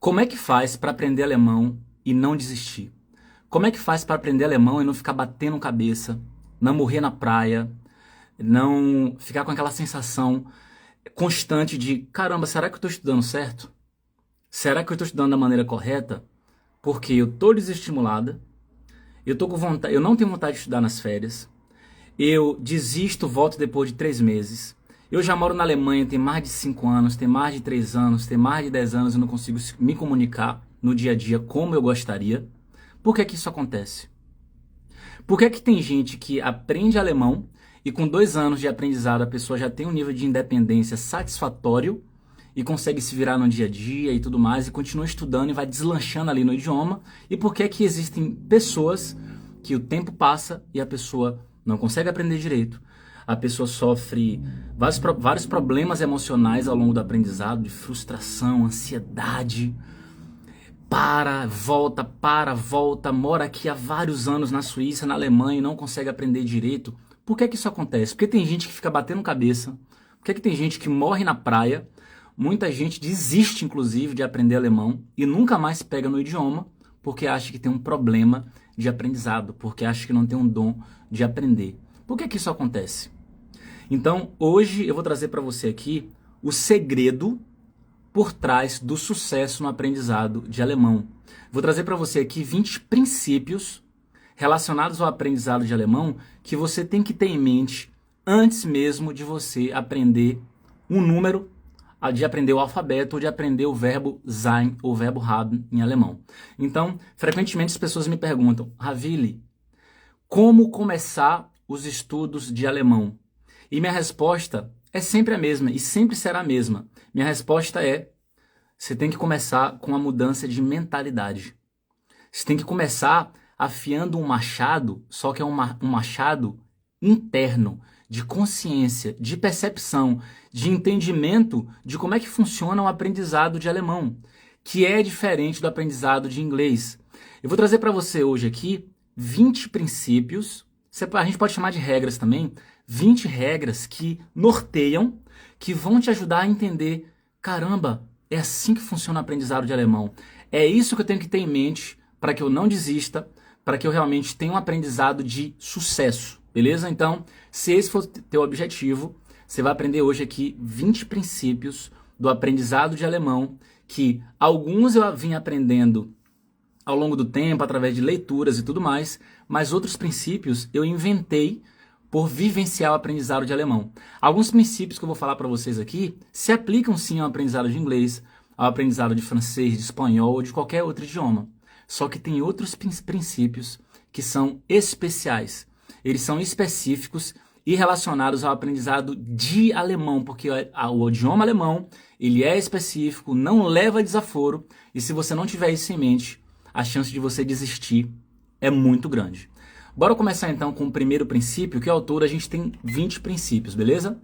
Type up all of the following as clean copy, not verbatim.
Como é que faz para aprender alemão e não desistir? Como é que faz para aprender alemão e não ficar batendo cabeça, não morrer na praia, não ficar com aquela sensação constante de caramba, será que eu estou estudando certo? Será que eu estou estudando da maneira correta? Porque eu estou desestimulada, eu tô com vontade, eu não tenho vontade de estudar nas férias, eu desisto, volto depois de 3 meses. Eu já moro na Alemanha tem mais de 5 anos, tem mais de 3 anos, tem mais de 10 anos e não consigo me comunicar no dia a dia como eu gostaria. Por que que isso acontece? Por que que tem gente que aprende alemão e com 2 anos de aprendizado a pessoa já tem um nível de independência satisfatório e consegue se virar no dia a dia e tudo mais e continua estudando e vai deslanchando ali no idioma? E por que que existem pessoas que o tempo passa e a pessoa não consegue aprender direito? A pessoa sofre vários problemas emocionais ao longo do aprendizado, de frustração, ansiedade, volta, mora aqui há vários anos na Suíça, na Alemanha e não consegue aprender direito. Por que que isso acontece? Porque tem gente que fica batendo cabeça, por que que tem gente que morre na praia, muita gente desiste inclusive de aprender alemão e nunca mais pega no idioma porque acha que tem um problema de aprendizado, porque acha que não tem um dom de aprender. Por que que isso acontece? Então, hoje eu vou trazer para você aqui o segredo por trás do sucesso no aprendizado de alemão. Vou trazer para você aqui 20 princípios relacionados ao aprendizado de alemão que você tem que ter em mente antes mesmo de você aprender um número, de aprender o alfabeto ou de aprender o verbo sein ou o verbo haben em alemão. Então, frequentemente as pessoas me perguntam, Ravili, como começar os estudos de alemão? E minha resposta é sempre a mesma e sempre será a mesma. Minha resposta é: você tem que começar com a mudança de mentalidade. Você tem que começar afiando um machado, só que é um machado interno, de consciência, de percepção, de entendimento de como é que funciona o aprendizado de alemão, que é diferente do aprendizado de inglês. Eu vou trazer para você hoje aqui 20 princípios, a gente pode chamar de regras também, 20 regras que norteiam, que vão te ajudar a entender, caramba, é assim que funciona o aprendizado de alemão. É isso que eu tenho que ter em mente para que eu não desista, para que eu realmente tenha um aprendizado de sucesso, beleza? Então, se esse for o teu objetivo, você vai aprender hoje aqui 20 princípios do aprendizado de alemão, que alguns eu vim aprendendo ao longo do tempo, através de leituras e tudo mais, mas outros princípios eu inventei por vivenciar o aprendizado de alemão. Alguns princípios que eu vou falar para vocês aqui se aplicam sim ao aprendizado de inglês, ao aprendizado de francês, de espanhol ou de qualquer outro idioma. Só que tem outros princípios que são especiais. Eles são específicos e relacionados ao aprendizado de alemão, porque o idioma alemão ele é específico, não leva desaforo, e se você não tiver isso em mente, a chance de você desistir é muito grande. Bora começar então com o primeiro princípio, que ao todo a gente tem 20 princípios, beleza?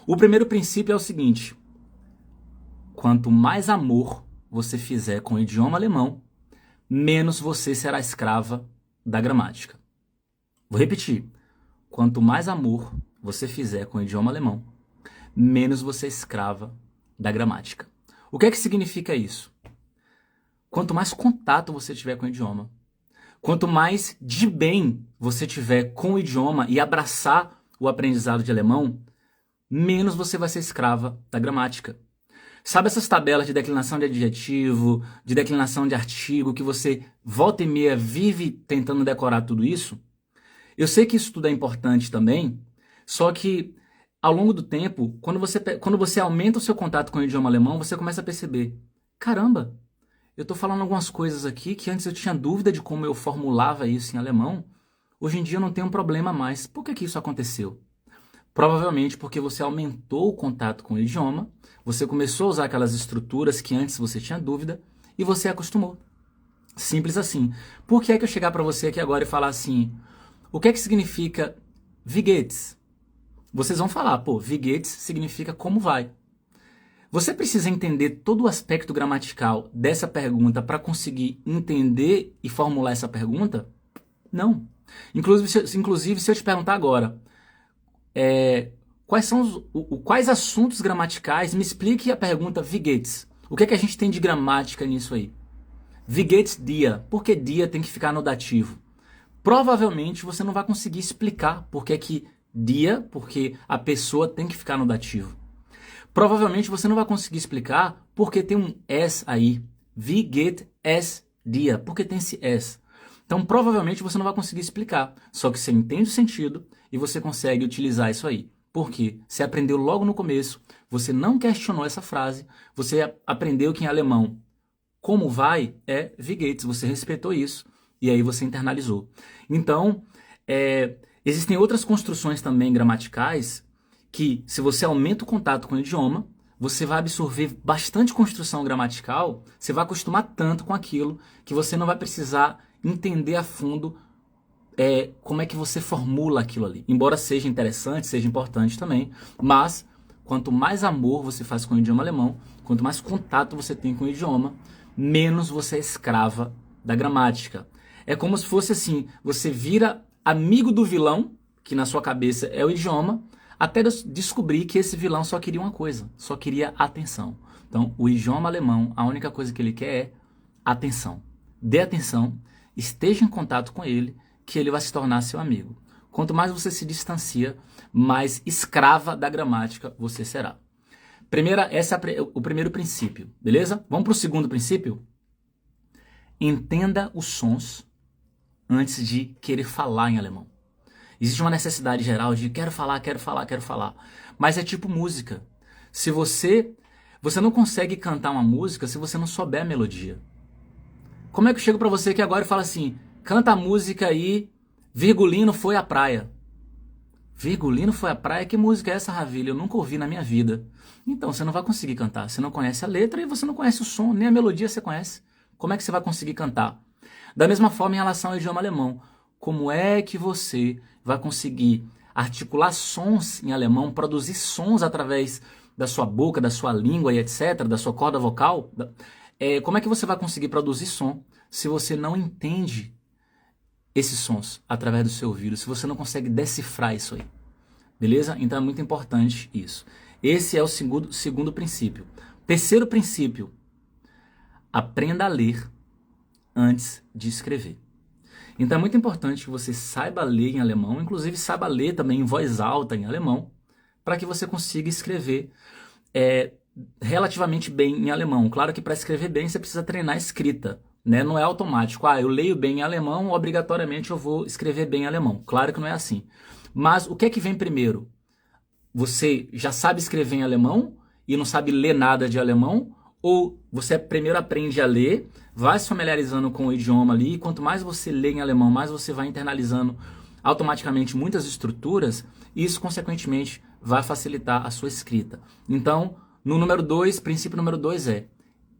O primeiro princípio é o seguinte: quanto mais amor você fizer com o idioma alemão, menos você será escrava da gramática. Vou repetir. Quanto mais amor você fizer com o idioma alemão, menos você é escrava da gramática. O que é que significa isso? Quanto mais contato você tiver com o idioma, quanto mais de bem você tiver com o idioma e abraçar o aprendizado de alemão, menos você vai ser escrava da gramática. Sabe essas tabelas de declinação de adjetivo, de declinação de artigo, que você volta e meia vive tentando decorar tudo isso? Eu sei que isso tudo é importante também, só que ao longo do tempo, quando você aumenta o seu contato com o idioma alemão, você começa a perceber, caramba, eu estou falando algumas coisas aqui que antes eu tinha dúvida de como eu formulava isso em alemão. Hoje em dia eu não tenho um problema mais. Por que que isso aconteceu? Provavelmente porque você aumentou o contato com o idioma, você começou a usar aquelas estruturas que antes você tinha dúvida e você acostumou. Simples assim. Por que é que eu chegar para você aqui agora e falar assim, o que é que significa wie geht's? Vocês vão falar, pô, wie geht's significa como vai. Você precisa entender todo o aspecto gramatical dessa pergunta para conseguir entender e formular essa pergunta? Não. Inclusive, se eu te perguntar agora, quais assuntos gramaticais, me explique a pergunta wie geht's. O que é que a gente tem de gramática nisso aí? Wie geht's dir? Por que dia tem que ficar no dativo? Provavelmente você não vai conseguir explicar por que que dia, porque a pessoa tem que ficar no dativo. Provavelmente você não vai conseguir explicar por que tem um S aí. Wie geht es dir? Por que tem esse S? Então provavelmente você não vai conseguir explicar. Só que você entende o sentido e você consegue utilizar isso aí. Porque você aprendeu logo no começo, você não questionou essa frase, você aprendeu que em alemão como vai é wie geht's, você respeitou isso e aí você internalizou. Então, existem outras construções também gramaticais que, se você aumenta o contato com o idioma, você vai absorver bastante construção gramatical, você vai acostumar tanto com aquilo que você não vai precisar entender a fundo como é que você formula aquilo ali. Embora seja interessante, seja importante também, mas quanto mais amor você faz com o idioma alemão, quanto mais contato você tem com o idioma, menos você é escrava da gramática. É como se fosse assim, você vira amigo do vilão, que na sua cabeça é o idioma, até descobrir que esse vilão só queria uma coisa, só queria atenção. Então, o idioma alemão, a única coisa que ele quer é atenção. Dê atenção, esteja em contato com ele, que ele vai se tornar seu amigo. Quanto mais você se distancia, mais escrava da gramática você será. Esse é o primeiro princípio, beleza? Vamos para o segundo princípio? Entenda os sons antes de querer falar em alemão. Existe uma necessidade geral de quero falar, quero falar, quero falar. Mas é tipo música. Se você não consegue cantar uma música se você não souber a melodia. Como é que eu chego para você aqui agora e falo assim, canta a música aí, Virgulino foi à praia. Virgulino foi à praia? Que música é essa, Ravilha? Eu nunca ouvi na minha vida. Então, você não vai conseguir cantar. Você não conhece a letra e você não conhece o som, nem a melodia você conhece. Como é que você vai conseguir cantar? Da mesma forma em relação ao idioma alemão. Como é que você vai conseguir articular sons em alemão, produzir sons através da sua boca, da sua língua e etc., da sua corda vocal? Como é que você vai conseguir produzir som se você não entende esses sons através do seu ouvido, se você não consegue decifrar isso aí? Beleza? Então é muito importante isso. Esse é o segundo princípio. Terceiro princípio, aprenda a ler antes de escrever. Então é muito importante que você saiba ler em alemão, inclusive saiba ler também em voz alta em alemão, para que você consiga escrever relativamente bem em alemão. Claro que para escrever bem você precisa treinar a escrita, né? Não é automático. Eu leio bem em alemão, obrigatoriamente eu vou escrever bem em alemão. Claro que não é assim. Mas o que é que vem primeiro? Você já sabe escrever em alemão e não sabe ler nada de alemão? Ou você primeiro aprende a ler, vai se familiarizando com o idioma ali, e quanto mais você lê em alemão, mais você vai internalizando automaticamente muitas estruturas, e isso, consequentemente, vai facilitar a sua escrita. Então, princípio número 2 é,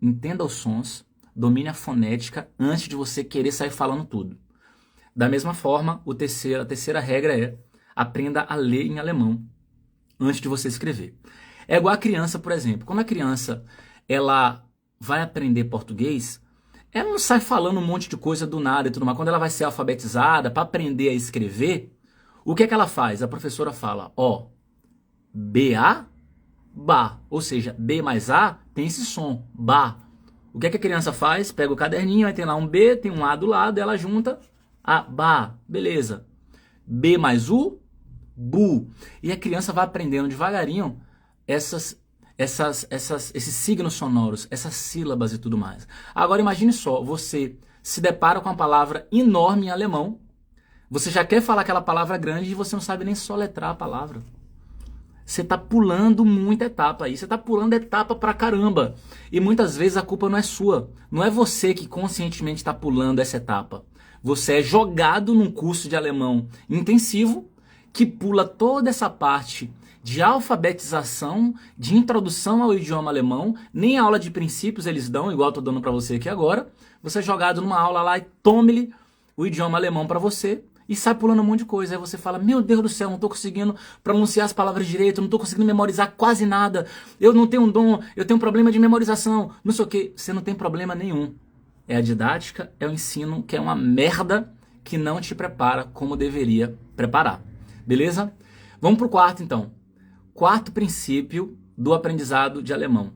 entenda os sons, domine a fonética antes de você querer sair falando tudo. Da mesma forma, a terceira regra é, aprenda a ler em alemão antes de você escrever. É igual a criança, por exemplo. Quando a criança ela vai aprender português, ela não sai falando um monte de coisa do nada e tudo mais. Quando ela vai ser alfabetizada, para aprender a escrever, o que é que ela faz? A professora fala, B-A, Ba. Ou seja, B mais A tem esse som, Ba. O que é que a criança faz? Pega o caderninho, aí tem lá um B, tem um A do lado, ela junta a Ba. Beleza. B mais U, Bu. E a criança vai aprendendo devagarinho esses signos sonoros, essas sílabas e tudo mais. Agora imagine só, você se depara com uma palavra enorme em alemão, você já quer falar aquela palavra grande e você não sabe nem soletrar a palavra. Você está pulando muita etapa aí, você está pulando etapa pra caramba. E muitas vezes a culpa não é sua, não é você que conscientemente está pulando essa etapa. Você é jogado num curso de alemão intensivo que pula toda essa parte de alfabetização, de introdução ao idioma alemão, nem aula de princípios eles dão, igual eu tô dando para você aqui agora. Você é jogado numa aula lá e tome-lhe o idioma alemão para você e sai pulando um monte de coisa. Aí você fala, meu Deus do céu, não tô conseguindo pronunciar as palavras direito, não tô conseguindo memorizar quase nada, eu não tenho um dom, eu tenho um problema de memorização, não sei o que. Você não tem problema nenhum. É a didática, é o ensino que é uma merda que não te prepara como deveria preparar. Beleza? Vamos pro quarto então. Quarto princípio do aprendizado de alemão.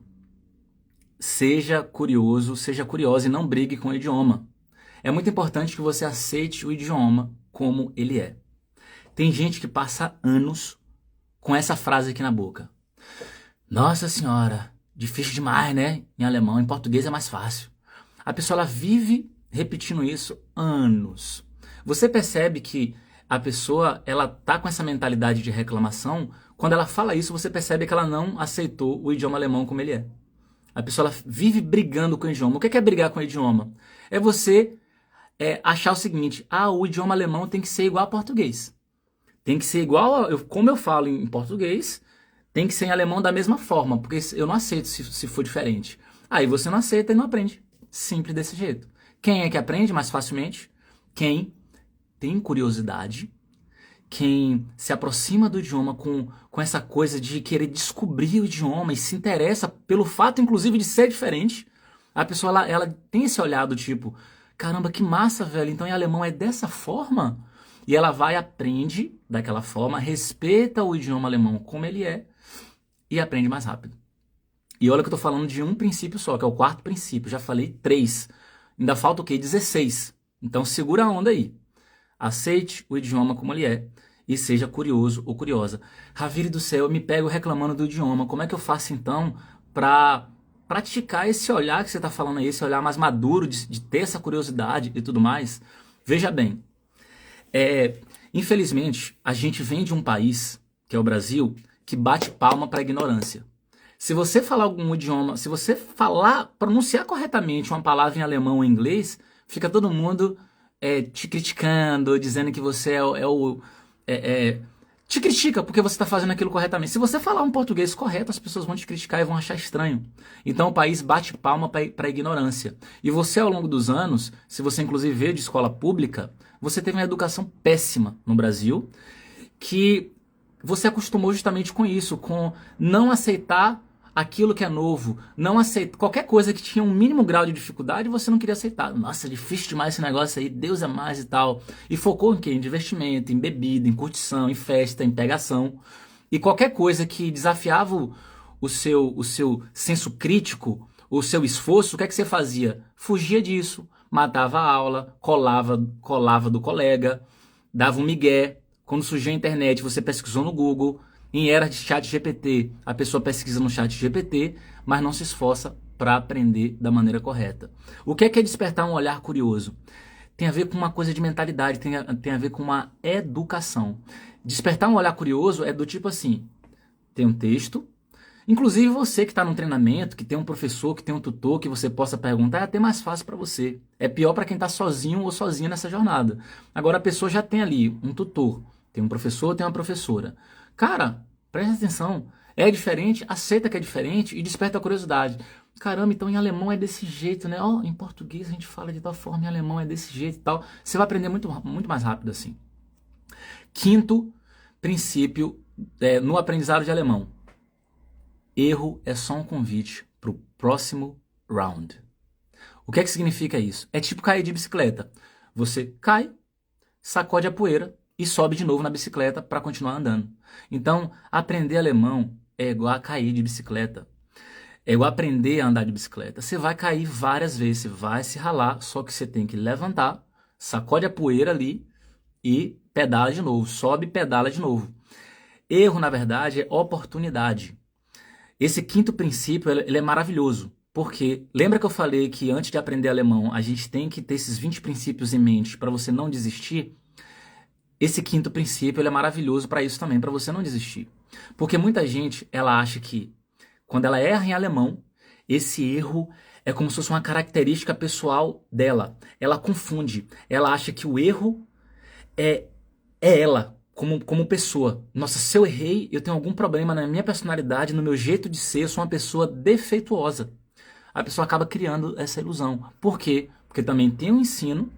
seja curioso, seja curiosa e não brigue com o idioma. É muito importante que você aceite o idioma como ele é. Tem gente que passa anos com essa frase aqui na boca. Nossa senhora, difícil demais, né? Em alemão, em português é mais fácil. A pessoa ela vive repetindo isso anos. Você percebe que a pessoa ela tá com essa mentalidade de reclamação. Quando ela fala isso, você percebe que ela não aceitou o idioma alemão como ele é. A pessoa ela vive brigando com o idioma. O que é brigar com o idioma? É você achar o seguinte: o idioma alemão tem que ser igual a português. Tem que ser igual, como eu falo em português, tem que ser em alemão da mesma forma, porque eu não aceito se for diferente. Aí você não aceita e não aprende. Simples desse jeito. Quem é que aprende mais facilmente? Quem tem curiosidade, quem se aproxima do idioma com essa coisa de querer descobrir o idioma e se interessa pelo fato, inclusive, de ser diferente. A pessoa ela tem esse olhar do tipo, caramba, que massa, velho, então em alemão é dessa forma? E ela vai, aprende daquela forma, respeita o idioma alemão como ele é e aprende mais rápido. E olha que eu tô falando de um princípio só, que é o quarto princípio. Já falei 3. Ainda falta o quê? 16. Então segura a onda aí. Aceite o idioma como ele é e seja curioso ou curiosa. Ravire do céu, eu me pego reclamando do idioma. Como é que eu faço então para praticar esse olhar que você está falando aí, esse olhar mais maduro, de ter essa curiosidade e tudo mais? Veja bem, infelizmente, a gente vem de um país, que é o Brasil, que bate palma para a ignorância. Se você falar algum idioma, se você pronunciar corretamente uma palavra em alemão ou em inglês, fica todo mundo te criticando, dizendo que você te critica porque você está fazendo aquilo corretamente. Se você falar um português correto, as pessoas vão te criticar e vão achar estranho. Então o país bate palma para a ignorância. E você, ao longo dos anos, se você inclusive veio de escola pública, você teve uma educação péssima no Brasil, que você acostumou justamente com isso, com não aceitar aquilo que é novo, não aceita qualquer coisa que tinha um mínimo grau de dificuldade, você não queria aceitar. Nossa, é difícil demais esse negócio aí, Deus é mais e tal. E focou em quê? Em divertimento, em bebida, em curtição, em festa, em pegação. E qualquer coisa que desafiava o seu senso crítico, o seu esforço, o que é que você fazia? Fugia disso, matava a aula, colava do colega, dava um migué. Quando surgiu a internet, você pesquisou no Google. Em era de chat GPT, a pessoa pesquisa no chat GPT, mas não se esforça para aprender da maneira correta. O que é despertar um olhar curioso? Tem a ver com uma coisa de mentalidade, tem a ver com uma educação. Despertar um olhar curioso é do tipo assim, tem um texto, inclusive você que está num treinamento, que tem um professor, que tem um tutor, que você possa perguntar, é até mais fácil para você. É pior para quem está sozinho ou sozinha nessa jornada. Agora a pessoa já tem ali um tutor, tem um professor, tem uma professora. Cara, presta atenção, é diferente, aceita que é diferente e desperta a curiosidade. Caramba, então em alemão é desse jeito, né? Em português a gente fala de tal forma, em alemão é desse jeito e tal. Você vai aprender muito, muito mais rápido assim. Quinto princípio no aprendizado de alemão. Erro é só um convite para o próximo round. O que é que significa isso? É tipo cair de bicicleta. Você cai, sacode a poeira e sobe de novo na bicicleta para continuar andando. Então, aprender alemão é igual a cair de bicicleta. É igual a aprender a andar de bicicleta. Você vai cair várias vezes, você vai se ralar, só que você tem que levantar, sacode a poeira ali e pedala de novo. Sobe e pedala de novo. Erro, na verdade, é oportunidade. Esse quinto princípio ele é maravilhoso. Porque lembra que eu falei que antes de aprender alemão, a gente tem que ter esses 20 princípios em mente para você não desistir? Esse quinto princípio ele é maravilhoso para isso também, para você não desistir. Porque muita gente, ela acha que quando ela erra em alemão, esse erro é como se fosse uma característica pessoal dela. Ela confunde. Ela acha que o erro é ela, como pessoa. Nossa, se eu errei, eu tenho algum problema na minha personalidade, no meu jeito de ser, eu sou uma pessoa defeituosa. A pessoa acaba criando essa ilusão. Por quê? Porque também tem um ensino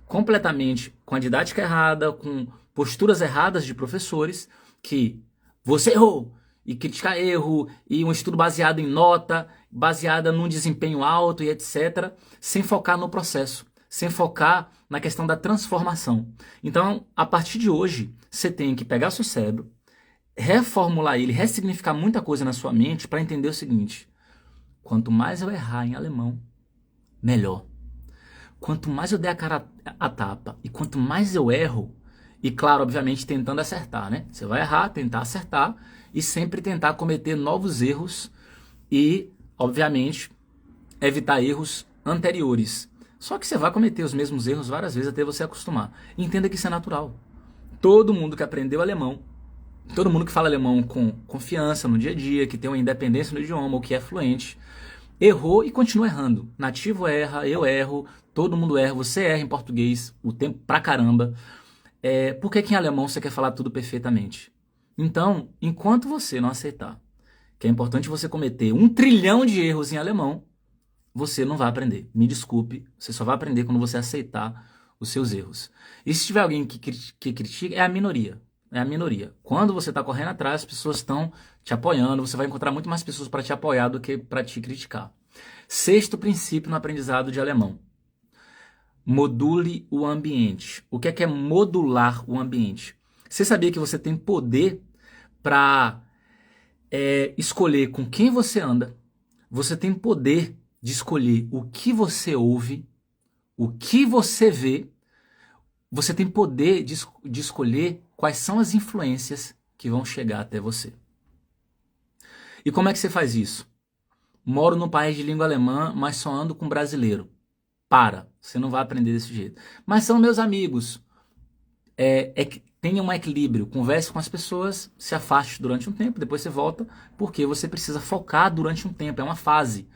completamente com a didática errada, com posturas erradas de professores, que você errou, e criticar erro, e um estudo baseado em nota, baseada num desempenho alto e etc., sem focar no processo, sem focar na questão da transformação. Então, a partir de hoje, você tem que pegar seu cérebro, reformular ele, ressignificar muita coisa na sua mente para entender o seguinte: Quanto mais eu errar em alemão, melhor. Quanto mais eu der a cara a tapa e quanto mais eu erro, e claro, obviamente tentando acertar, né? Você vai errar, tentar acertar e sempre tentar cometer novos erros e, obviamente, evitar erros anteriores. Só que você vai cometer os mesmos erros várias vezes até você acostumar. Entenda que isso é natural. Todo mundo que aprendeu alemão, todo mundo que fala alemão com confiança no dia a dia, que tem uma independência no idioma ou que é fluente, errou e continua errando. Nativo erra, eu erro, todo mundo erra, você erra em português o tempo pra caramba. Por que em alemão você quer falar tudo perfeitamente? Então, enquanto você não aceitar que é importante você cometer 1 trilhão de erros em alemão, você não vai aprender. Me desculpe, você só vai aprender quando você aceitar os seus erros. E se tiver alguém que critica, é a minoria. É a minoria. Quando você está correndo atrás, as pessoas estão te apoiando, você vai encontrar muito mais pessoas para te apoiar do que para te criticar. 6º princípio no aprendizado de alemão. Module o ambiente. O que é modular o ambiente? Você sabia que você tem poder para escolher com quem você anda? Você tem poder de escolher o que você ouve, o que você vê. Você tem poder de escolher quais são as influências que vão chegar até você. E como é que você faz isso? Moro num país de língua alemã, mas só ando com brasileiro. Você não vai aprender desse jeito. Mas são meus amigos. Tenha um equilíbrio. Converse com as pessoas, se afaste durante um tempo, depois você volta, porque você precisa focar durante um tempo. É uma fase.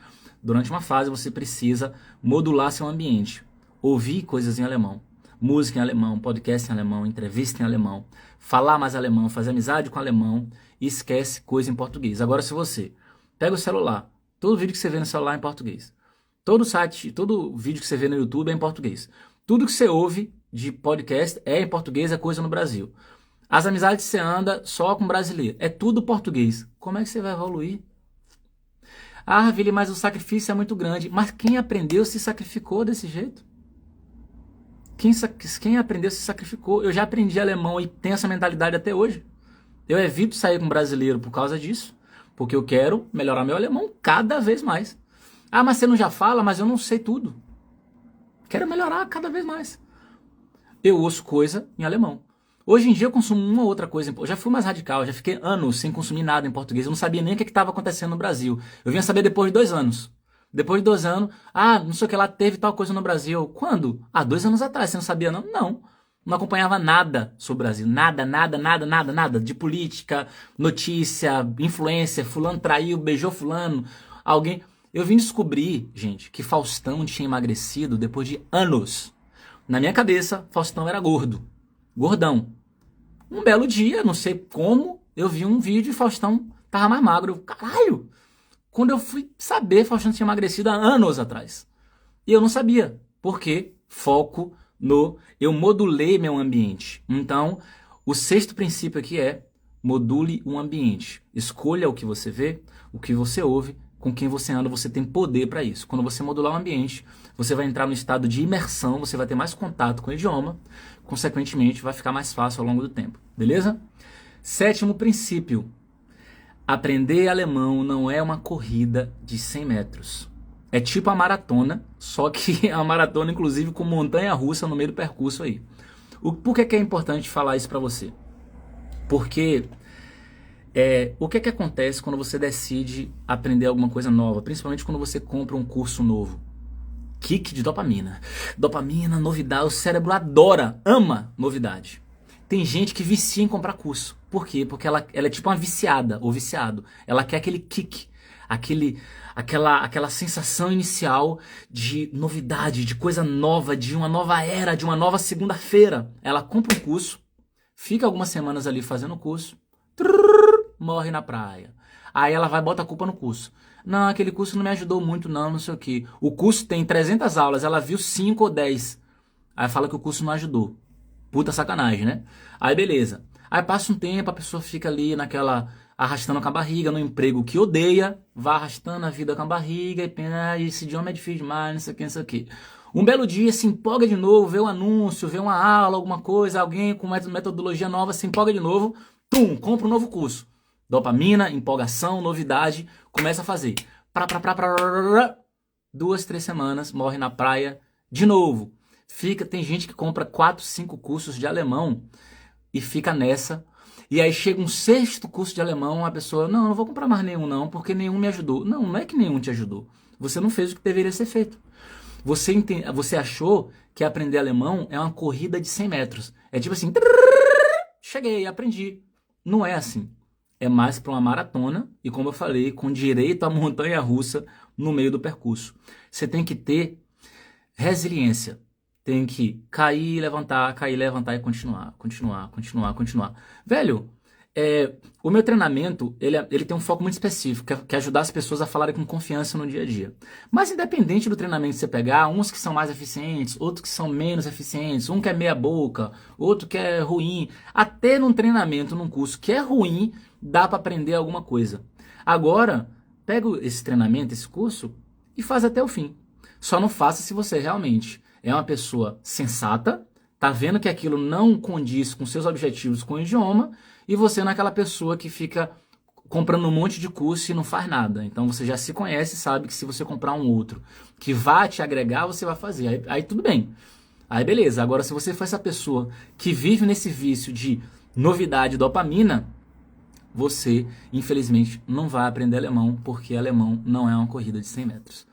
Durante uma fase você precisa modular seu ambiente. Ouvir coisas em alemão. Música em alemão, podcast em alemão, entrevista em alemão. Falar mais alemão, fazer amizade com alemão. E esquece coisa em português. Agora se você pega o celular, todo vídeo que você vê no celular é em português. Todo site, todo vídeo que você vê no YouTube é em português. Tudo que você ouve de podcast é em português, é coisa no Brasil. As amizades que você anda só com brasileiro. É tudo português. Como é que você vai evoluir? Ah, Vili, mas o sacrifício é muito grande. Mas quem aprendeu se sacrificou desse jeito? Quem aprendeu se sacrificou. Eu já aprendi alemão e tenho essa mentalidade até hoje. Eu evito sair com brasileiro por causa disso. Porque eu quero melhorar meu alemão cada vez mais. Ah, mas você não já fala? Mas eu não sei tudo. Quero melhorar cada vez mais. Eu ouço coisa em alemão. Hoje em dia eu consumo uma outra coisa. Eu já fui mais radical, já fiquei anos sem consumir nada em português. Eu não sabia nem o que estava acontecendo no Brasil. Eu vinha saber depois de 2 anos. Depois de 2 anos, não sei o que lá, teve tal coisa no Brasil. Quando? 2 anos atrás, você não sabia não? Não. Não acompanhava nada sobre o Brasil. Nada, nada, nada, nada, nada. De política, notícia, influência, fulano traiu, beijou fulano, alguém... Eu vim descobrir, gente, que Faustão tinha emagrecido depois de anos. Na minha cabeça, Faustão era gordo. Gordão. Um belo dia, não sei como, eu vi um vídeo e Faustão tava mais magro. Caralho! Quando eu fui saber, Faustão tinha emagrecido há anos atrás. E eu não sabia. Por quê? Foco no... Eu modulei meu ambiente. Então, o 6º princípio aqui é module um ambiente. Escolha o que você vê, o que você ouve, com quem você anda, você tem poder para isso. Quando você modular o ambiente, você vai entrar no estado de imersão, você vai ter mais contato com o idioma, consequentemente vai ficar mais fácil ao longo do tempo, beleza? 7º princípio, aprender alemão não é uma corrida de 100 metros. É tipo a maratona, só que a maratona inclusive com montanha-russa no meio do percurso aí. Por que é importante falar isso para você? Porque... o que acontece quando você decide aprender alguma coisa nova, principalmente quando você compra um curso novo? Kick de dopamina. Dopamina, novidade, o cérebro adora, ama novidade. Tem gente que vicia em comprar curso. Por quê? Porque ela é tipo uma viciada ou viciado. Ela quer aquele kick, aquela sensação inicial de novidade, de coisa nova, de uma nova era, de uma nova segunda-feira. Ela compra um curso, fica algumas semanas ali fazendo o curso, morre na praia. Aí ela vai e bota a culpa no curso. Não, aquele curso não me ajudou muito não sei o que. O curso tem 300 aulas, ela viu 5 ou 10. Aí fala que o curso não ajudou. Puta sacanagem, né? Aí beleza. Aí passa um tempo, a pessoa fica ali naquela... arrastando com a barriga, no emprego que odeia, vai arrastando a vida com a barriga e pensa, esse idioma é difícil demais, não sei o que, não sei o que. Um belo dia se empolga de novo, vê um anúncio, vê uma aula, alguma coisa, alguém com metodologia nova, se empolga de novo, compra um novo curso. Dopamina, empolgação, novidade, começa a fazer. 2, 3 semanas, morre na praia de novo. Tem gente que compra 4, 5 cursos de alemão e fica nessa. E aí chega um 6º curso de alemão, a pessoa, não vou comprar mais nenhum não, porque nenhum me ajudou. Não é que nenhum te ajudou. Você não fez o que deveria ser feito. Você achou que aprender alemão é uma corrida de 100 metros. É tipo assim, cheguei, aprendi. Não é assim. É mais para uma maratona e, como eu falei, com direito à montanha-russa no meio do percurso. Você tem que ter resiliência. Tem que cair, levantar e continuar. Velho, o meu treinamento, ele tem um foco muito específico, que é ajudar as pessoas a falarem com confiança no dia a dia. Mas independente do treinamento que você pegar, uns que são mais eficientes, outros que são menos eficientes, um que é meia boca, outro que é ruim, até num treinamento, num curso que é ruim, dá para aprender alguma coisa. Agora, pega esse treinamento, esse curso, e faz até o fim. Só não faça se você realmente é uma pessoa sensata, tá vendo que aquilo não condiz com seus objetivos com o idioma, e você não é aquela pessoa que fica comprando um monte de curso e não faz nada. Então você já se conhece e sabe que se você comprar um outro que vai te agregar, você vai fazer. Aí tudo bem. Aí beleza. Agora, se você for essa pessoa que vive nesse vício de novidade e dopamina, você, infelizmente, não vai aprender alemão, porque alemão não é uma corrida de 100 metros.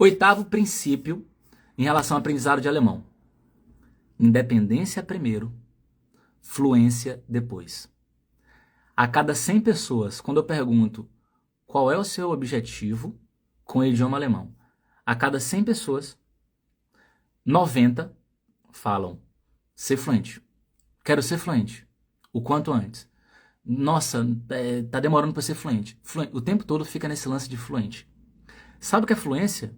8º princípio em relação ao aprendizado de alemão. Independência primeiro, fluência depois. A cada 100 pessoas, quando eu pergunto qual é o seu objetivo com o idioma alemão, a cada 100 pessoas, 90 falam ser fluente. Quero ser fluente. O quanto antes. Nossa, tá demorando para ser fluente. O tempo todo fica nesse lance de fluente. Sabe o que é fluência?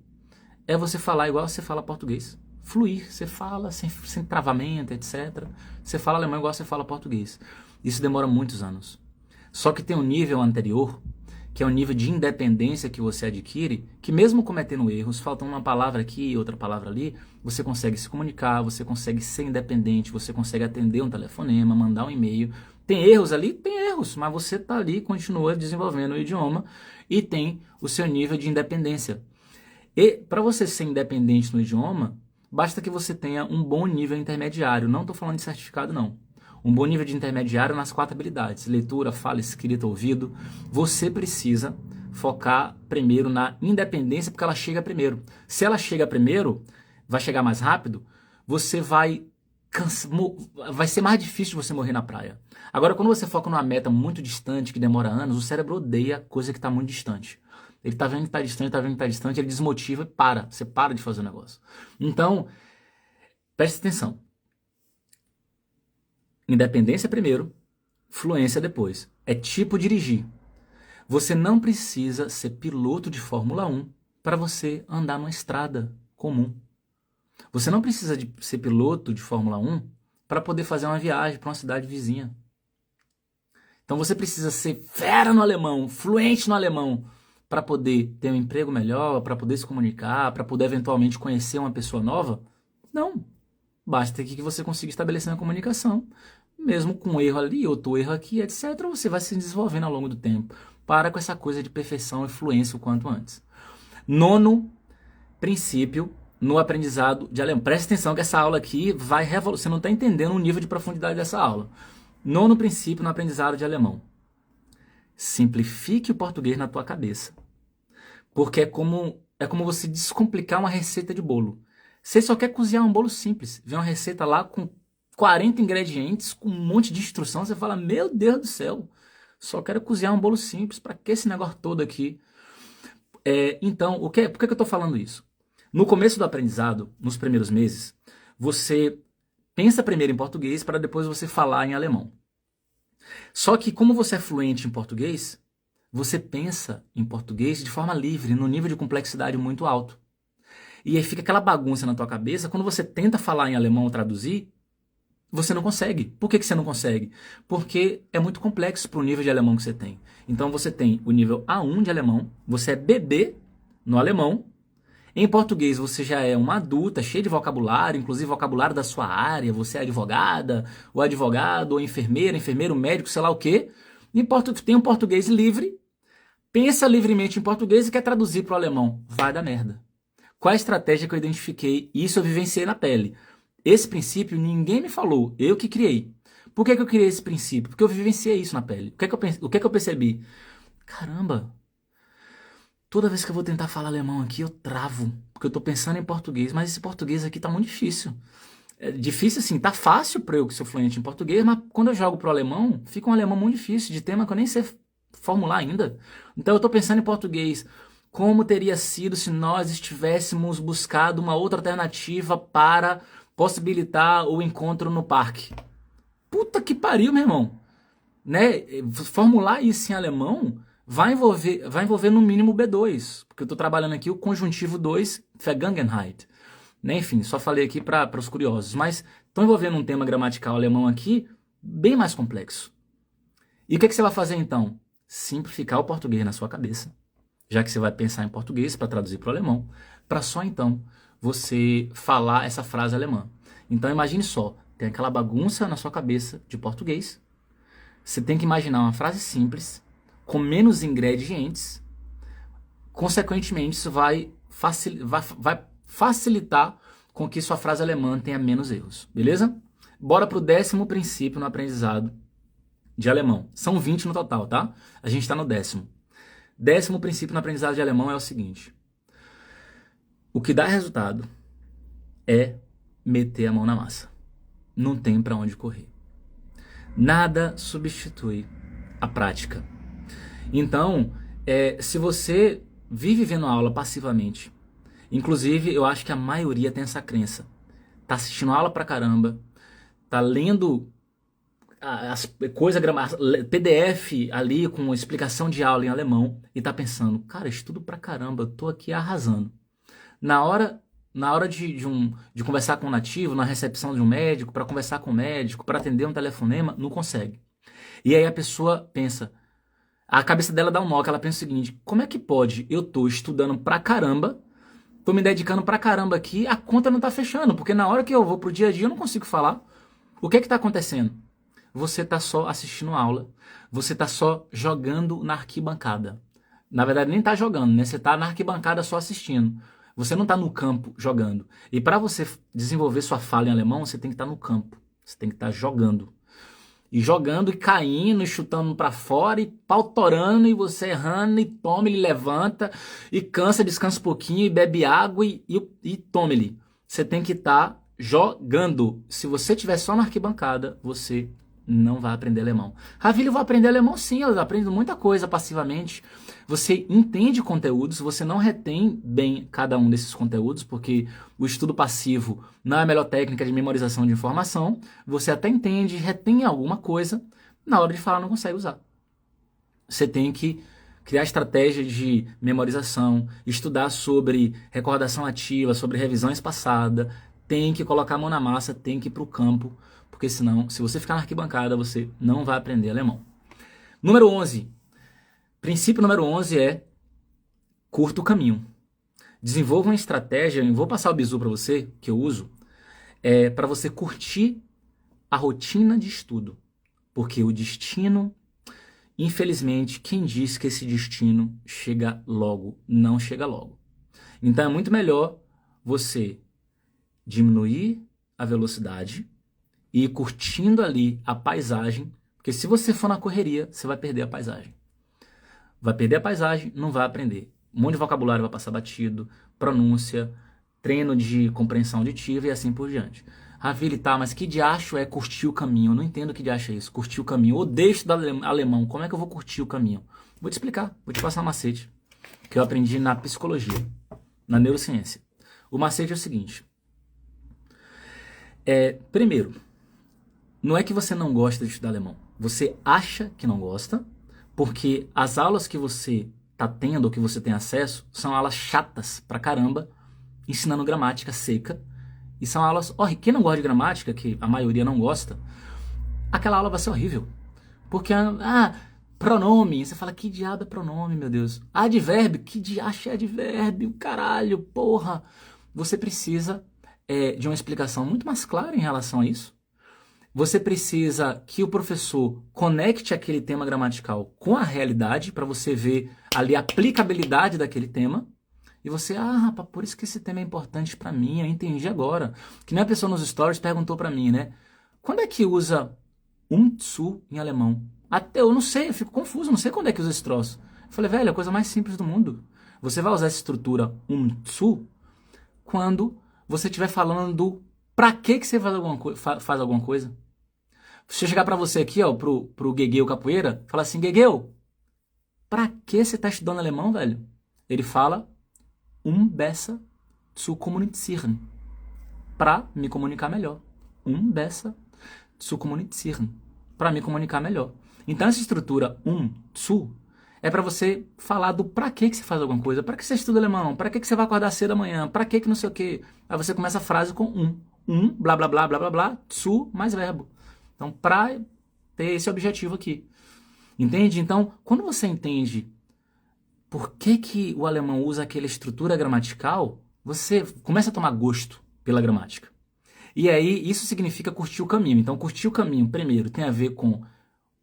É você falar igual você fala português. Fluir, você fala sem travamento, etc. Você fala alemão igual você fala português. Isso demora muitos anos. Só que tem um nível anterior, que é o nível de independência que você adquire, que mesmo cometendo erros, faltando uma palavra aqui e outra palavra ali, você consegue se comunicar, você consegue ser independente, você consegue atender um telefonema, mandar um e-mail. Tem erros ali? Tem erros, mas você está ali, continua desenvolvendo o idioma e tem o seu nível de independência. E para você ser independente no idioma, basta que você tenha um bom nível intermediário. Não estou falando de certificado, não. Um bom nível de intermediário nas 4 habilidades. Leitura, fala, escrita, ouvido. Você precisa focar primeiro na independência, porque ela chega primeiro. Se ela chega primeiro, vai chegar mais rápido, você vai ser mais difícil de você morrer na praia. Agora, quando você foca numa meta muito distante, que demora anos, o cérebro odeia coisa que está muito distante. Ele tá vendo que tá distante, ele desmotiva e para. Você para de fazer o negócio. Então, preste atenção. Independência primeiro, fluência depois. É tipo dirigir. Você não precisa ser piloto de Fórmula 1 para você andar numa estrada comum. Você não precisa de ser piloto de Fórmula 1 para poder fazer uma viagem para uma cidade vizinha. Então você precisa ser fera no alemão, fluente no alemão, para poder ter um emprego melhor, para poder se comunicar, para poder eventualmente conhecer uma pessoa nova? Não. Basta que você consiga estabelecer uma comunicação. Mesmo com um erro ali, outro erro aqui, etc., você vai se desenvolvendo ao longo do tempo. Para com essa coisa de perfeição e fluência o quanto antes. 9º princípio no aprendizado de alemão. Preste atenção que essa aula aqui vai revolucionar. Você não está entendendo o nível de profundidade dessa aula. 9º princípio no aprendizado de alemão. Simplifique o português na tua cabeça. Porque é como você descomplicar uma receita de bolo. Você só quer cozinhar um bolo simples. Vê uma receita lá com 40 ingredientes, com um monte de instrução. Você fala, meu Deus do céu, só quero cozinhar um bolo simples. Para que esse negócio todo aqui? Então, por que eu estou falando isso? No começo do aprendizado, nos primeiros meses, você pensa primeiro em português para depois você falar em alemão. Só que como você é fluente em português, você pensa em português de forma livre, num nível de complexidade muito alto. E aí fica aquela bagunça na tua cabeça, quando você tenta falar em alemão ou traduzir, você não consegue. Por que você não consegue? Porque é muito complexo para o nível de alemão que você tem. Então você tem o nível A1 de alemão, você é bebê no alemão. Em português você já é uma adulta, cheia de vocabulário, inclusive vocabulário da sua área, você é advogada, ou advogado, ou enfermeira, enfermeiro, médico, sei lá o quê. Tem um português livre pensa livremente em português e quer traduzir para o alemão. Vai dar merda. Qual a estratégia que eu identifiquei? Isso eu vivenciei na pele. Esse princípio ninguém me falou, eu que criei. Por que eu criei esse princípio? Porque eu vivenciei isso na pele. O que eu percebi? Caramba, toda vez que eu vou tentar falar alemão aqui, eu travo. Porque eu tô pensando em português, mas esse português aqui tá muito difícil. É difícil assim, tá fácil para eu que sou fluente em português, mas quando eu jogo pro alemão, fica um alemão muito difícil, de tema que eu nem sei formular ainda. Então eu tô pensando em português. Como teria sido se nós estivéssemos buscado uma outra alternativa para possibilitar o encontro no parque? Puta que pariu, meu irmão. Né? Formular isso em alemão vai envolver no mínimo B2, porque eu estou trabalhando aqui o conjuntivo 2, Vergangenheit. Né? Enfim, só falei aqui para os curiosos, mas estou envolvendo um tema gramatical alemão aqui bem mais complexo. E o que você vai fazer então? Simplificar o português na sua cabeça, já que você vai pensar em português para traduzir para o alemão, para só então você falar essa frase alemã. Então imagine só, tem aquela bagunça na sua cabeça de português, você tem que imaginar uma frase simples, com menos ingredientes, consequentemente isso vai facilitar com que sua frase alemã tenha menos erros, beleza? Bora pro 10º princípio no aprendizado de alemão. São 20 no total, tá? A gente está no 10º. 10º princípio no aprendizado de alemão é o seguinte: o que dá resultado é meter a mão na massa. Não tem para onde correr. Nada substitui a prática. Então, se você vive vendo a aula passivamente, inclusive eu acho que a maioria tem essa crença, tá assistindo aula pra caramba, tá lendo as coisas, PDF ali com explicação de aula em alemão e tá pensando, cara, estudo pra caramba, eu tô aqui arrasando. Na hora de conversar com um nativo, na recepção de um médico, para conversar com um médico, para atender um telefonema, não consegue. E aí a pessoa pensa, a cabeça dela dá um nó, que ela pensa o seguinte: como é que pode? Eu tô estudando pra caramba, tô me dedicando pra caramba aqui, a conta não tá fechando, porque na hora que eu vou pro dia a dia eu não consigo falar. O que é que tá acontecendo? Você tá só assistindo aula, você tá só jogando na arquibancada. Na verdade nem tá jogando, né? Você tá na arquibancada só assistindo. Você não está no campo jogando. E para você desenvolver sua fala em alemão, você tem que estar no campo. Você tem que estar jogando. E jogando, e caindo, e chutando para fora, e pau torando, e você errando, e toma, ele levanta, e cansa, descansa um pouquinho, e bebe água, e toma ele. Você tem que estar jogando. Se você estiver só na arquibancada, você não vai aprender alemão. Ravili, eu vou aprender alemão sim, eu aprendo muita coisa passivamente. Você entende conteúdos, você não retém bem cada um desses conteúdos, porque o estudo passivo não é a melhor técnica de memorização de informação. Você até entende, retém alguma coisa, na hora de falar não consegue usar. Você tem que criar estratégia de memorização, estudar sobre recordação ativa, sobre revisão espaçada, tem que colocar a mão na massa, tem que ir para o campo, porque senão, se você ficar na arquibancada, você não vai aprender alemão. Número 11. Princípio número 11 é curta o caminho. Desenvolva uma estratégia, eu vou passar o bizu para você, que eu uso, para você curtir a rotina de estudo. Porque o destino, infelizmente, quem diz que esse destino chega logo, não chega logo. Então é muito melhor você diminuir a velocidade e ir curtindo ali a paisagem, porque se você for na correria, você vai perder a paisagem. Vai perder a paisagem, não vai aprender. Um monte de vocabulário vai passar batido, pronúncia, treino de compreensão auditiva e assim por diante. Ravili, tá, mas que diacho é curtir o caminho? Eu não entendo que diacho é isso, curtir o caminho. Eu odeio estudar alemão, como é que eu vou curtir o caminho? Vou te explicar, vou te passar um macete que eu aprendi na psicologia, na neurociência. O macete é o seguinte. Primeiro, não é que você não gosta de estudar alemão. Você acha que não gosta, porque as aulas que você está tendo, ou que você tem acesso, são aulas chatas pra caramba, ensinando gramática seca. E são aulas... quem não gosta de gramática, que a maioria não gosta, aquela aula vai ser horrível. Porque, pronome. Você fala, que diabo é pronome, meu Deus? Advérbio, que diacho é advérbio? Caralho, porra. Você precisa de uma explicação muito mais clara em relação a isso. Você precisa que o professor conecte aquele tema gramatical com a realidade para você ver ali a aplicabilidade daquele tema. E você, rapaz, por isso que esse tema é importante para mim, eu entendi agora. Que nem a pessoa nos stories perguntou para mim, né? Quando é que usa zu em alemão? Até eu não sei, eu fico confuso, não sei quando é que usa esse troço. Eu falei, velho, é a coisa mais simples do mundo. Você vai usar essa estrutura zu quando você estiver falando do pra que você faz alguma coisa. Se eu chegar pra você aqui, ó, pro Guegueu Capoeira, falar assim, Guegueu, pra que você tá estudando alemão, velho? Ele fala, besser zu kommunizieren. Pra me comunicar melhor. Besser zu kommunizieren. Pra me comunicar melhor. Então essa estrutura zu é para você falar do pra que você faz alguma coisa. Pra que você estuda alemão? Pra que você vai acordar cedo amanhã? Pra que não sei o quê? Aí você começa a frase com blá blá blá blá blá blá, zu mais verbo. Então, pra ter esse objetivo aqui. Entende? Então, quando você entende por que o alemão usa aquela estrutura gramatical, você começa a tomar gosto pela gramática. E aí, isso significa curtir o caminho. Então, curtir o caminho, primeiro, tem a ver com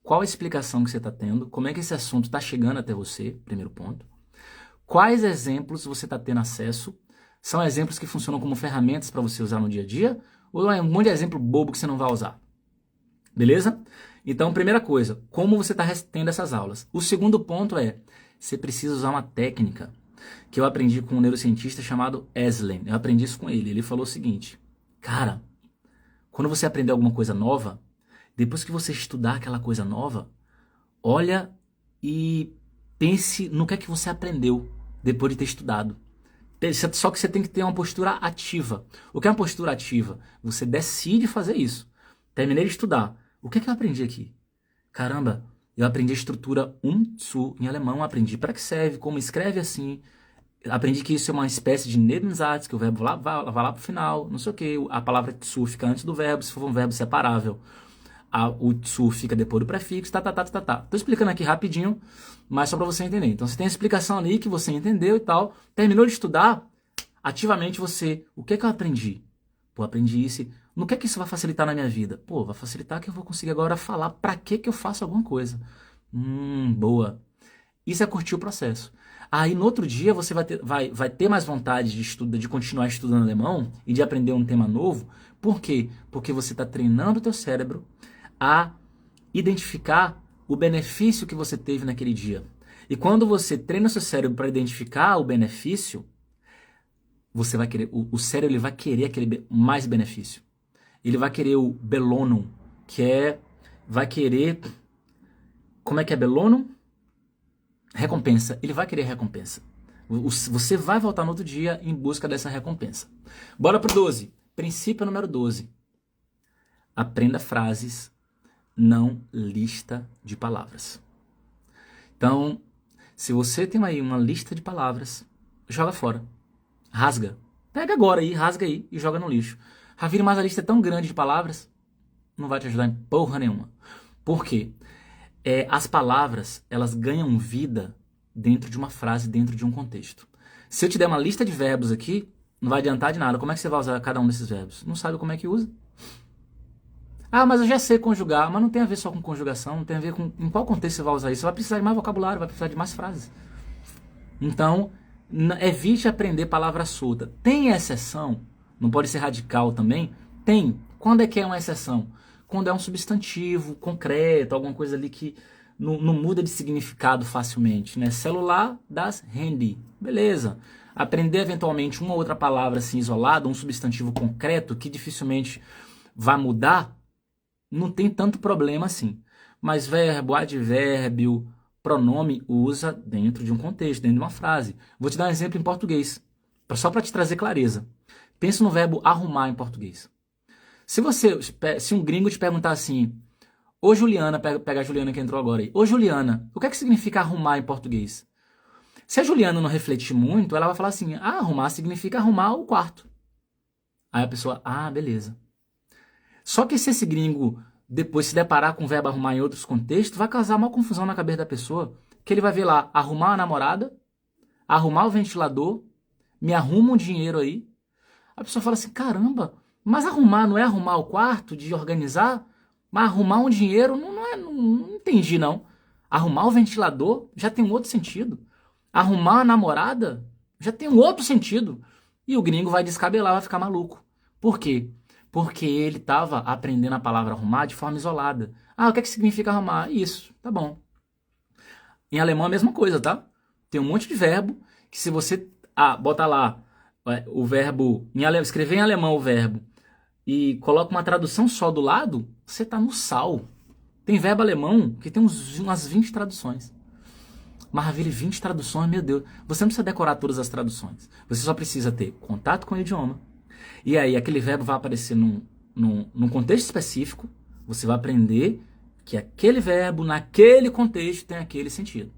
qual a explicação que você está tendo, como é que esse assunto está chegando até você, primeiro ponto. Quais exemplos você está tendo acesso? São exemplos que funcionam como ferramentas para você usar no dia a dia? Ou é um monte de exemplo bobo que você não vai usar? Beleza? Então, primeira coisa, como você está tendo essas aulas? O segundo ponto é, você precisa usar uma técnica que eu aprendi com um neurocientista chamado Eslen. Eu aprendi isso com ele. Ele falou o seguinte, cara, quando você aprender alguma coisa nova, depois que você estudar aquela coisa nova, olha e pense no que é que você aprendeu depois de ter estudado. Só que você tem que ter uma postura ativa. O que é uma postura ativa? Você decide fazer isso. Terminei de estudar. O que é que eu aprendi aqui? Caramba, eu aprendi a estrutura zu em alemão, aprendi para que serve, como escreve assim. Aprendi que isso é uma espécie de Nebensatz, que o verbo vai lá pro final, não sei o que. A palavra zu fica antes do verbo, se for um verbo separável. O zu fica depois do prefixo, tá. Tô explicando aqui rapidinho, mas só para você entender. Então você tem a explicação ali que você entendeu e tal. Terminou de estudar, ativamente você, o que é que eu aprendi? Pô, aprendi isso. No que é que isso vai facilitar na minha vida? Pô, vai facilitar que eu vou conseguir agora falar para que eu faço alguma coisa. Boa. Isso é curtir o processo. Aí no outro dia você vai ter mais vontade de continuar estudando alemão e de aprender um tema novo. Por quê? Porque você está treinando o teu cérebro a identificar o benefício que você teve naquele dia. E quando você treina o seu cérebro para identificar o benefício, você vai querer, o cérebro ele vai querer aquele mais benefício. Ele vai querer o Belohnung, vai querer, como é que é Belohnung? Recompensa. Ele vai querer recompensa. Você vai voltar no outro dia em busca dessa recompensa. Bora pro 12. Princípio número 12. Aprenda frases, não lista de palavras. Então, se você tem aí uma lista de palavras, joga fora. Rasga. Pega agora aí, rasga aí e joga no lixo. Ravine, mas a lista é tão grande de palavras, não vai te ajudar em porra nenhuma. Por quê? As palavras, elas ganham vida dentro de uma frase, dentro de um contexto. Se eu te der uma lista de verbos aqui, não vai adiantar de nada. Como é que você vai usar cada um desses verbos? Não sabe como é que usa. Mas eu já sei conjugar. Mas não tem a ver só com conjugação, não tem a ver com em qual contexto você vai usar isso. Você vai precisar de mais vocabulário, vai precisar de mais frases. Então, evite aprender palavra solta. Tem exceção, não pode ser radical também? Tem. Quando é que é uma exceção? Quando é um substantivo concreto, alguma coisa ali que não muda de significado facilmente, né? Celular das Handy. Beleza. Aprender eventualmente uma outra palavra assim isolada, um substantivo concreto que dificilmente vai mudar, não tem tanto problema assim. Mas verbo, advérbio, pronome usa dentro de um contexto, dentro de uma frase. Vou te dar um exemplo em português, só para te trazer clareza. Pensa no verbo arrumar em português. Se um gringo te perguntar assim, ô Juliana, pega a Juliana que entrou agora aí. Ô Juliana, o que é que significa arrumar em português? Se a Juliana não refletir muito, ela vai falar assim, arrumar significa arrumar o quarto. Aí a pessoa, beleza. Só que se esse gringo depois se deparar com o verbo arrumar em outros contextos, vai causar uma confusão na cabeça da pessoa, que ele vai ver lá, arrumar a namorada, arrumar o ventilador, me arruma um dinheiro aí. A pessoa fala assim, caramba, mas arrumar não é arrumar o quarto, de organizar? Mas arrumar um dinheiro não entendi, não. Arrumar o ventilador já tem um outro sentido. Arrumar uma namorada já tem um outro sentido. E o gringo vai descabelar, vai ficar maluco. Por quê? Porque ele estava aprendendo a palavra arrumar de forma isolada. Ah, o que é que significa arrumar? Isso, tá bom. Em alemão é a mesma coisa, tá? Tem um monte de verbo que se você bota lá o verbo, escrever em alemão o verbo e coloca uma tradução só do lado, você tá no sal. Tem verbo alemão que tem umas 20 traduções. Maravilha, 20 traduções, meu Deus. Você não precisa decorar todas as traduções. Você só precisa ter contato com o idioma. E aí aquele verbo vai aparecer num contexto específico. Você vai aprender que aquele verbo, naquele contexto, tem aquele sentido.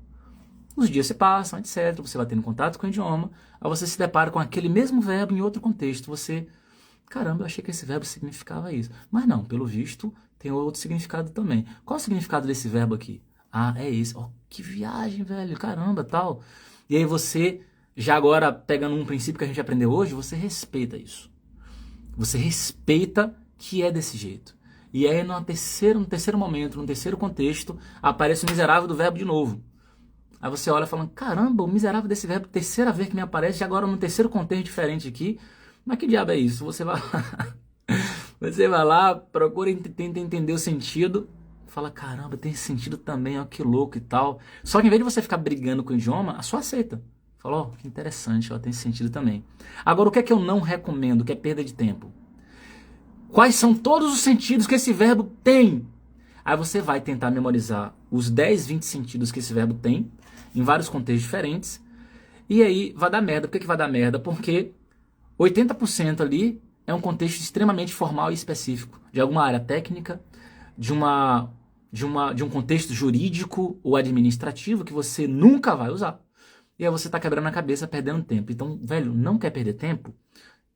Os dias se passam, etc. Você vai tendo contato com o idioma. Aí você se depara com aquele mesmo verbo em outro contexto. Você, caramba, eu achei que esse verbo significava isso. Mas não, pelo visto, tem outro significado também. Qual é o significado desse verbo aqui? Ah, é esse. Oh, que viagem, velho. Caramba, tal. E aí você, já agora pegando um princípio que a gente aprendeu hoje, você respeita isso. Você respeita que é desse jeito. E aí no terceiro momento, no terceiro contexto, aparece o miserável do verbo de novo. Aí você olha falando, caramba, o miserável desse verbo, terceira vez que me aparece, e agora num terceiro contexto diferente aqui. Mas que diabo é isso? Você vai lá, você vai lá, procura tenta entender o sentido, fala, caramba, tem esse sentido também, ó, que louco e tal. Só que em vez de você ficar brigando com o idioma, só aceita. Fala, ó, que interessante, ó, tem esse sentido também. Agora, o que é que eu não recomendo, que é perda de tempo? Quais são todos os sentidos que esse verbo tem? Aí você vai tentar memorizar os 10, 20 sentidos que esse verbo tem, em vários contextos diferentes, e aí vai dar merda. Por que vai dar merda? Porque 80% ali é um contexto extremamente formal e específico, de alguma área técnica, de um contexto jurídico ou administrativo que você nunca vai usar. E aí você está quebrando a cabeça, perdendo tempo. Então, velho, não quer perder tempo?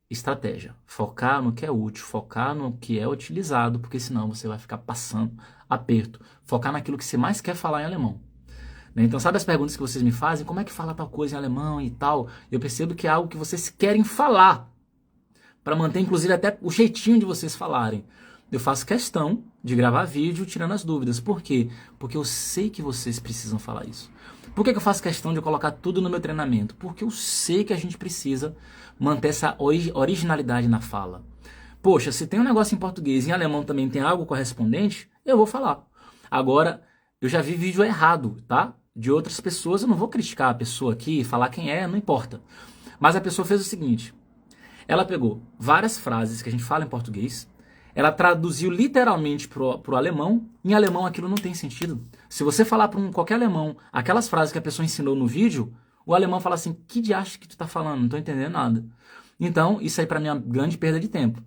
Estratégia. Focar no que é útil, focar no que é utilizado, porque senão você vai ficar passando aperto. Focar naquilo que você mais quer falar em alemão. Então, sabe as perguntas que vocês me fazem? Como é que fala tal coisa em alemão e tal? Eu percebo que é algo que vocês querem falar, para manter, inclusive, até o jeitinho de vocês falarem. Eu faço questão de gravar vídeo tirando as dúvidas. Por quê? Porque eu sei que vocês precisam falar isso. Por que eu faço questão de colocar tudo no meu treinamento? Porque eu sei que a gente precisa manter essa originalidade na fala. Poxa, se tem um negócio em português e em alemão também tem algo correspondente, eu vou falar. Agora, eu já vi vídeo errado, tá? De outras pessoas, eu não vou criticar a pessoa aqui, falar quem é, não importa. Mas a pessoa fez o seguinte, ela pegou várias frases que a gente fala em português, ela traduziu literalmente pro alemão, em alemão aquilo não tem sentido. Se você falar para qualquer alemão aquelas frases que a pessoa ensinou no vídeo, o alemão fala assim, que diacho que tu tá falando? Não tô entendendo nada. Então, isso aí para mim é uma grande perda de tempo.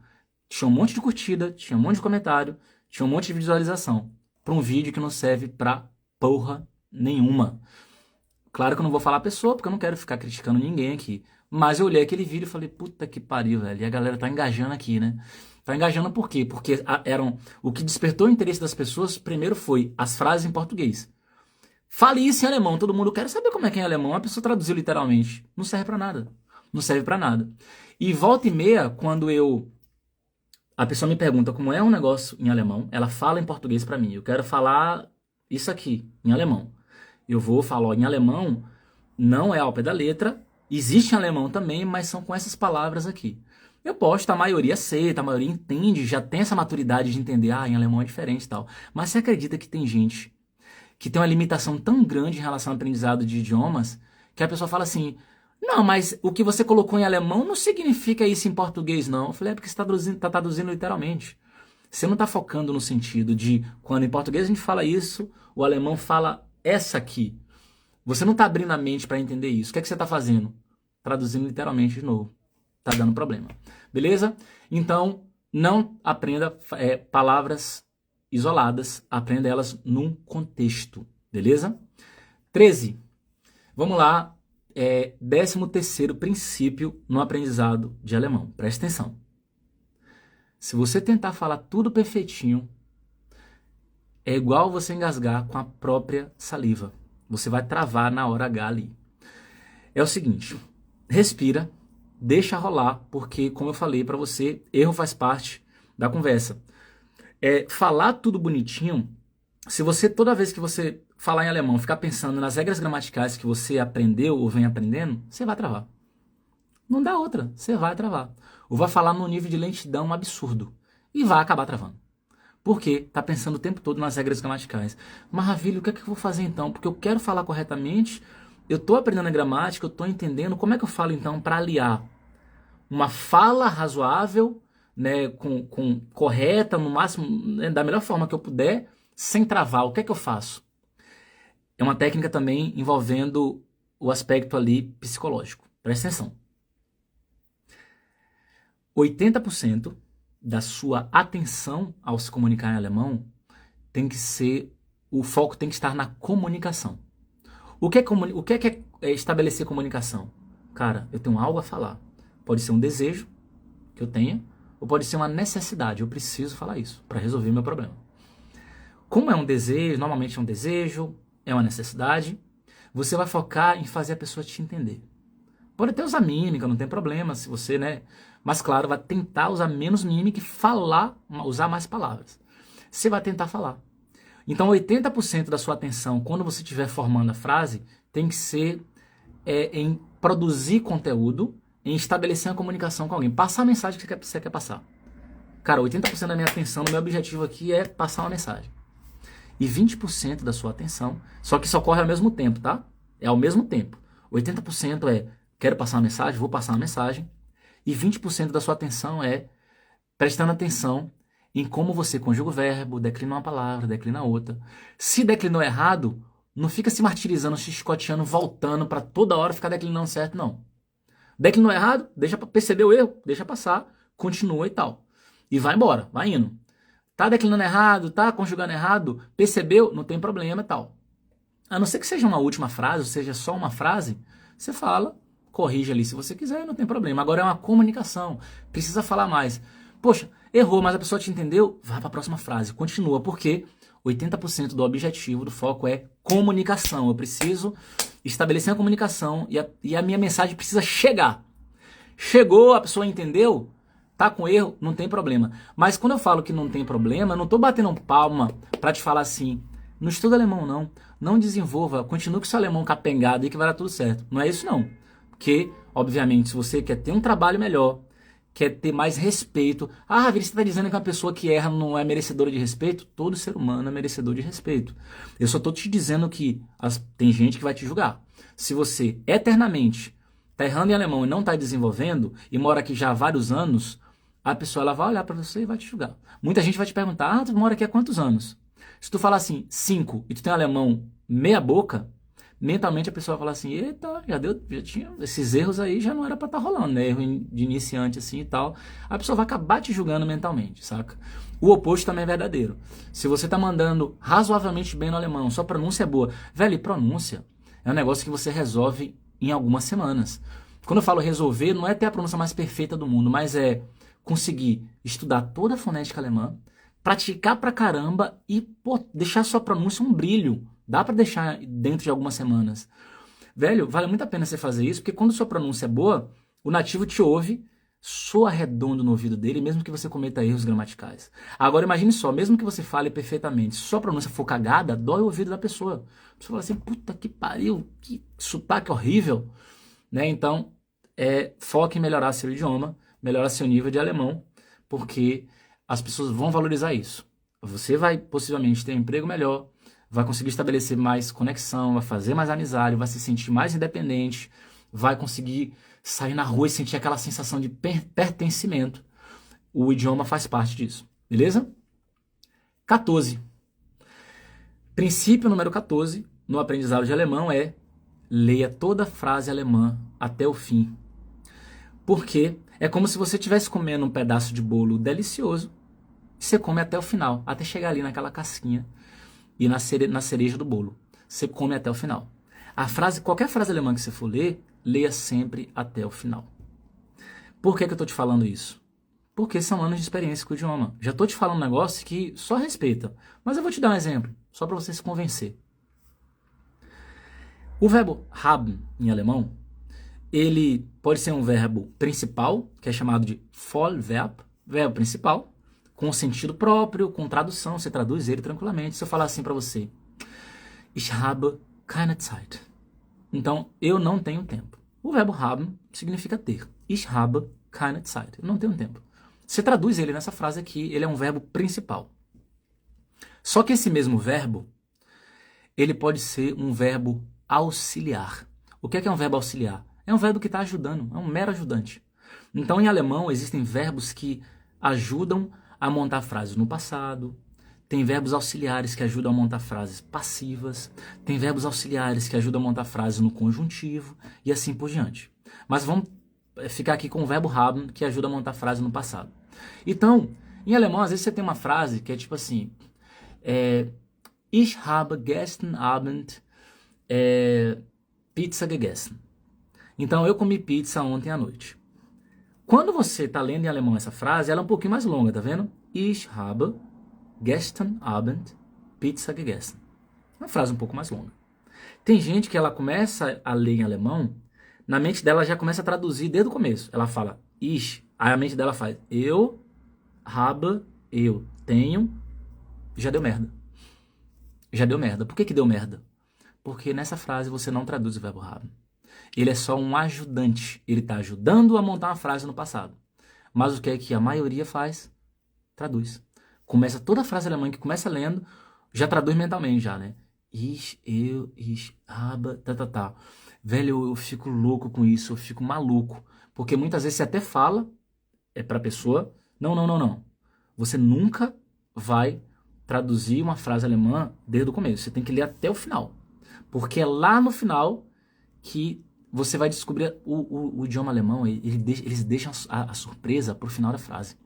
Tinha um monte de curtida, tinha um monte de comentário, tinha um monte de visualização para um vídeo que não serve pra porra nenhuma. Claro que eu não vou falar a pessoa, porque eu não quero ficar criticando ninguém aqui. Mas eu olhei aquele vídeo e falei, puta que pariu, velho. E a galera tá engajando aqui, né? Tá engajando por quê? Porque o que despertou o interesse das pessoas, primeiro foi as frases em português. Fale isso em alemão, todo mundo quer saber como é que é em alemão. A pessoa traduziu literalmente. Não serve pra nada. Não serve pra nada. E volta e meia, quando a pessoa me pergunta como é um negócio em alemão, ela fala em português pra mim. Eu quero falar isso aqui, em alemão. Eu vou falar em alemão, não é ao pé da letra, existe em alemão também, mas são com essas palavras aqui. Eu posto, a maioria aceita, a maioria entende, já tem essa maturidade de entender, em alemão é diferente e tal. Mas você acredita que tem gente que tem uma limitação tão grande em relação ao aprendizado de idiomas, que a pessoa fala assim, não, mas o que você colocou em alemão não significa isso em português, não. Eu falei, é porque você está traduzindo literalmente. Você não está focando no sentido de, quando em português a gente fala isso, o alemão fala essa aqui. Você não está abrindo a mente para entender isso. O que é que você está fazendo? Traduzindo literalmente de novo. Está dando problema. Beleza? Então, não aprenda palavras isoladas. Aprenda elas num contexto. Beleza? 13. Vamos lá. 13º princípio no aprendizado de alemão. Preste atenção. Se você tentar falar tudo perfeitinho, é igual você engasgar com a própria saliva. Você vai travar na hora H ali. É o seguinte, respira, deixa rolar, porque, como eu falei para você, erro faz parte da conversa. falar tudo bonitinho, se você, toda vez que você falar em alemão, ficar pensando nas regras gramaticais que você aprendeu ou vem aprendendo, você vai travar. Não dá outra, você vai travar. Ou vai falar num nível de lentidão absurdo. E vai acabar travando. Porque tá pensando o tempo todo nas regras gramaticais. Maravilha, o que é que eu vou fazer então? Porque eu quero falar corretamente, eu tô aprendendo a gramática, eu tô entendendo. Como é que eu falo então para aliar uma fala razoável, né, com correta, no máximo, né, da melhor forma que eu puder, sem travar? O que é que eu faço? É uma técnica também envolvendo o aspecto ali psicológico. Presta atenção. 80% da sua atenção ao se comunicar em alemão tem que ser, o foco tem que estar na comunicação. O que é estabelecer comunicação? Cara, eu tenho algo a falar. Pode ser um desejo que eu tenha, ou pode ser uma necessidade. Eu preciso falar isso para resolver meu problema. Como é um desejo, normalmente é um desejo, é uma necessidade, você vai focar em fazer a pessoa te entender. Pode até usar mímica, não tem problema, se você, né? Mas claro, vai tentar usar menos mímica e falar, usar mais palavras. Você vai tentar falar. Então, 80% da sua atenção, quando você estiver formando a frase, tem que ser em produzir conteúdo, em estabelecer uma comunicação com alguém, passar a mensagem que você quer passar. Cara, 80% da minha atenção, o meu objetivo aqui é passar uma mensagem. E 20% da sua atenção, só que isso ocorre ao mesmo tempo, tá? É ao mesmo tempo. 80% é, quero passar uma mensagem, vou passar uma mensagem. E 20% da sua atenção é prestando atenção em como você conjuga o verbo, declina uma palavra, declina outra. Se declinou errado, não fica se martirizando, se chicoteando, voltando para toda hora ficar declinando certo, não. Declinou errado, deixa perceber o erro, deixa passar, continua e tal. E vai embora, vai indo. Tá declinando errado, tá conjugando errado, percebeu, não tem problema e tal. A não ser que seja uma última frase, ou seja só uma frase, você fala, corrige ali se você quiser, não tem problema. Agora é uma comunicação, precisa falar mais. Poxa, errou, mas a pessoa te entendeu? Vai para a próxima frase, continua, porque 80% do objetivo, do foco é comunicação. Eu preciso estabelecer a comunicação e a minha mensagem precisa chegar. Chegou, a pessoa entendeu? Tá com erro? Não tem problema. Mas quando eu falo que não tem problema, eu não tô batendo palma para te falar assim, não estuda alemão não, não desenvolva, continue com seu alemão capengado aí que vai dar tudo certo. Não é isso não. Porque, obviamente, se você quer ter um trabalho melhor, quer ter mais respeito. Ah, Vini, você está dizendo que uma pessoa que erra não é merecedora de respeito? Todo ser humano é merecedor de respeito. Eu só estou te dizendo que tem gente que vai te julgar. Se você eternamente está errando em alemão e não está desenvolvendo, e mora aqui já há vários anos, a pessoa ela vai olhar para você e vai te julgar. Muita gente vai te perguntar, tu mora aqui há quantos anos? Se tu falar assim, 5, e tu tem alemão meia boca, mentalmente a pessoa vai falar assim, eita, já tinha esses erros aí, já não era pra estar rolando, né? Erro de iniciante assim e tal. A pessoa vai acabar te julgando mentalmente, saca? O oposto também é verdadeiro. Se você tá mandando razoavelmente bem no alemão, sua pronúncia é boa. Velho, pronúncia é um negócio que você resolve em algumas semanas. Quando eu falo resolver, não é ter a pronúncia mais perfeita do mundo, mas é conseguir estudar toda a fonética alemã, praticar pra caramba e, pô, deixar sua pronúncia um brilho. Dá pra deixar dentro de algumas semanas. Velho, vale muito a pena você fazer isso, porque quando sua pronúncia é boa, o nativo te ouve, soa redondo no ouvido dele, mesmo que você cometa erros gramaticais. Agora imagine só, mesmo que você fale perfeitamente, se sua pronúncia for cagada, dói o ouvido da pessoa. A pessoa fala assim, puta que pariu, que sotaque horrível. Né? Então, foque em melhorar seu idioma, melhorar seu nível de alemão, porque as pessoas vão valorizar isso. Você vai possivelmente ter um emprego melhor, vai conseguir estabelecer mais conexão, vai fazer mais amizade, vai se sentir mais independente, vai conseguir sair na rua e sentir aquela sensação de pertencimento. O idioma faz parte disso, beleza? 14. Princípio número 14 no aprendizado de alemão é leia toda a frase alemã até o fim. Porque é como se você estivesse comendo um pedaço de bolo delicioso e você come até o final, até chegar ali naquela casquinha e na cereja do bolo. Você come até o final. Qualquer frase alemã que você for ler, leia sempre até o final. Por que eu estou te falando isso? Porque são anos de experiência com o idioma. Já estou te falando um negócio que só respeita. Mas eu vou te dar um exemplo, só para você se convencer. O verbo haben, em alemão, ele pode ser um verbo principal, que é chamado de Vollverb, verbo principal, com sentido próprio, com tradução, você traduz ele tranquilamente. Se eu falar assim para você, ich habe keine Zeit. Então, eu não tenho tempo. O verbo haben significa ter. Ich habe keine Zeit. Eu não tenho tempo. Você traduz ele nessa frase aqui, ele é um verbo principal. Só que esse mesmo verbo, ele pode ser um verbo auxiliar. O que é um verbo auxiliar? É um verbo que está ajudando, é um mero ajudante. Então, em alemão, existem verbos que ajudam a montar frases no passado, tem verbos auxiliares que ajudam a montar frases passivas, tem verbos auxiliares que ajudam a montar frases no conjuntivo, e assim por diante. Mas vamos ficar aqui com o verbo haben, que ajuda a montar frase no passado. Então, em alemão, às vezes você tem uma frase que é tipo assim, ich habe gestern Abend Pizza gegessen. Então, eu comi pizza ontem à noite. Quando você está lendo em alemão essa frase, ela é um pouquinho mais longa, tá vendo? Ich habe gestern Abend Pizza gegessen. Uma frase um pouco mais longa. Tem gente que ela começa a ler em alemão, na mente dela já começa a traduzir desde o começo. Ela fala ich, aí a mente dela faz eu, habe, eu tenho, já deu merda. Já deu merda. Por que deu merda? Porque nessa frase você não traduz o verbo haben. Ele é só um ajudante. Ele está ajudando a montar uma frase no passado. Mas o que é que a maioria faz? Traduz. Começa toda a frase alemã que começa lendo, já traduz mentalmente já, né? Ich, eu, ich, habe, tá. Velho, eu fico louco com isso, eu fico maluco. Porque muitas vezes você até fala pra pessoa, não. Você nunca vai traduzir uma frase alemã desde o começo. Você tem que ler até o final. Porque é lá no final que você vai descobrir o idioma alemão. Eles deixam a surpresa pro final da frase.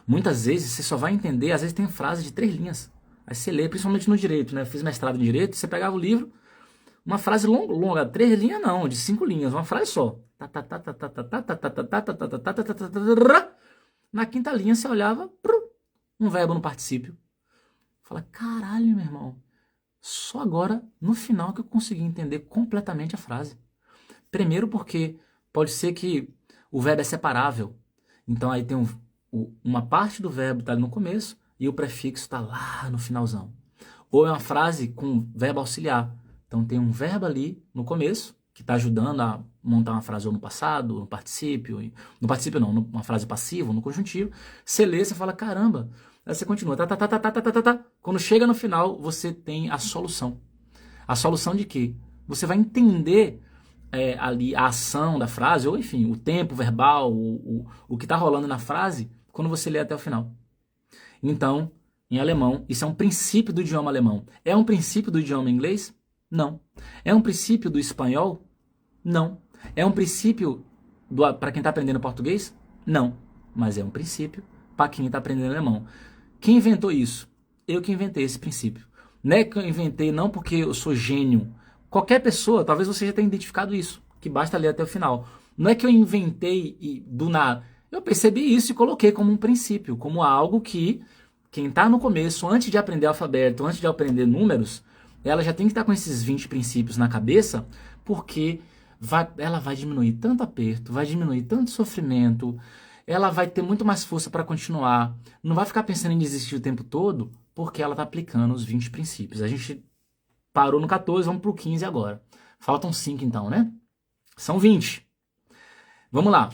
Muitas vezes você só vai entender, às vezes tem frase de 3 linhas. Aí você lê, principalmente no direito, né? Eu fiz mestrado em direito, você pegava o livro, uma frase longa, 3 linhas não, de 5 linhas, uma frase só. Na quinta linha você olhava, um verbo no particípio. Fala, caralho, meu irmão, só agora, no final, que eu consegui entender completamente a frase. Primeiro porque pode ser que o verbo é separável. Então aí tem uma parte do verbo está no começo e o prefixo está lá no finalzão. Ou é uma frase com verbo auxiliar. Então tem um verbo ali no começo, que está ajudando a montar uma frase ou no passado, ou no particípio. No particípio não, uma frase passiva, ou no conjuntivo. Você lê, você fala, caramba. Aí você continua, tá. Quando chega no final, você tem a solução. A solução de quê? Você vai entender ali a ação da frase, ou enfim, o tempo verbal, o que está rolando na frase, quando você lê até o final. Então, em alemão, isso é um princípio do idioma alemão. É um princípio do idioma inglês? Não. É um princípio do espanhol? Não. É um princípio para quem está aprendendo português? Não. Mas é um princípio para quem está aprendendo alemão. Quem inventou isso? Eu que inventei esse princípio. Não é que eu inventei não porque eu sou gênio. Qualquer pessoa, talvez você já tenha identificado isso, que basta ler até o final. Não é que eu inventei e do nada. Eu percebi isso e coloquei como um princípio, como algo que quem está no começo, antes de aprender alfabeto, antes de aprender números, ela já tem que estar com esses 20 princípios na cabeça, porque ela vai diminuir tanto aperto, vai diminuir tanto sofrimento, ela vai ter muito mais força para continuar, não vai ficar pensando em desistir o tempo todo, porque ela está aplicando os 20 princípios. A gente parou no 14, vamos para o 15 agora. Faltam 5 então, né? São 20. Vamos lá.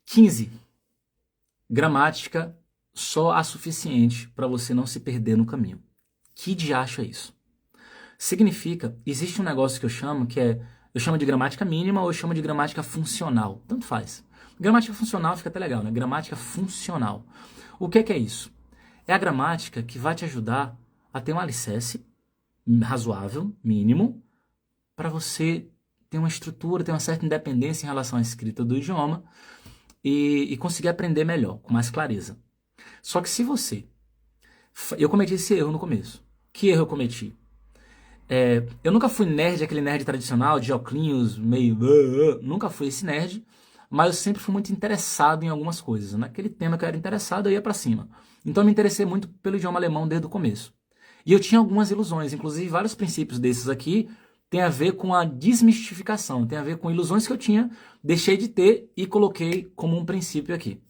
15. Gramática só a suficiente para você não se perder no caminho. Que diacho é isso? Significa, existe um negócio que eu chamo de gramática mínima ou eu chamo de gramática funcional. Tanto faz. Gramática funcional fica até legal, né? Gramática funcional. O que é isso? É a gramática que vai te ajudar a ter um alicerce razoável, mínimo, para você ter uma estrutura, ter uma certa independência em relação à escrita do idioma e conseguir aprender melhor, com mais clareza. Só que se você... Eu cometi esse erro no começo. Que erro eu cometi? Eu nunca fui nerd, aquele nerd tradicional, de óculos, meio... Nunca fui esse nerd, mas eu sempre fui muito interessado em algumas coisas. Naquele tema que eu era interessado, eu ia para cima. Então eu me interessei muito pelo idioma alemão desde o começo. E eu tinha algumas ilusões, inclusive vários princípios desses aqui tem a ver com a desmistificação, tem a ver com ilusões que eu tinha, deixei de ter e coloquei como um princípio aqui.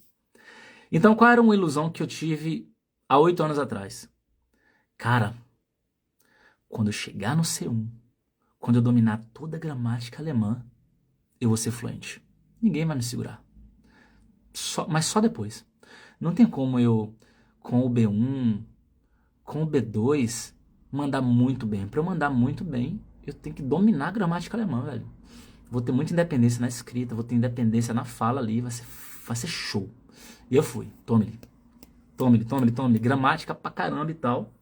Então, qual era uma ilusão que eu tive há 8 anos atrás? Cara, quando eu chegar no C1, quando eu dominar toda a gramática alemã, eu vou ser fluente. Ninguém vai me segurar. Mas só depois. Não tem como eu, com o B1, com o B2, mandar muito bem. Para eu mandar muito bem, eu tenho que dominar a gramática alemã, velho. Vou ter muita independência na escrita, vou ter independência na fala ali, vai ser show. E eu fui. Tome-lhe. Gramática pra caramba e tal.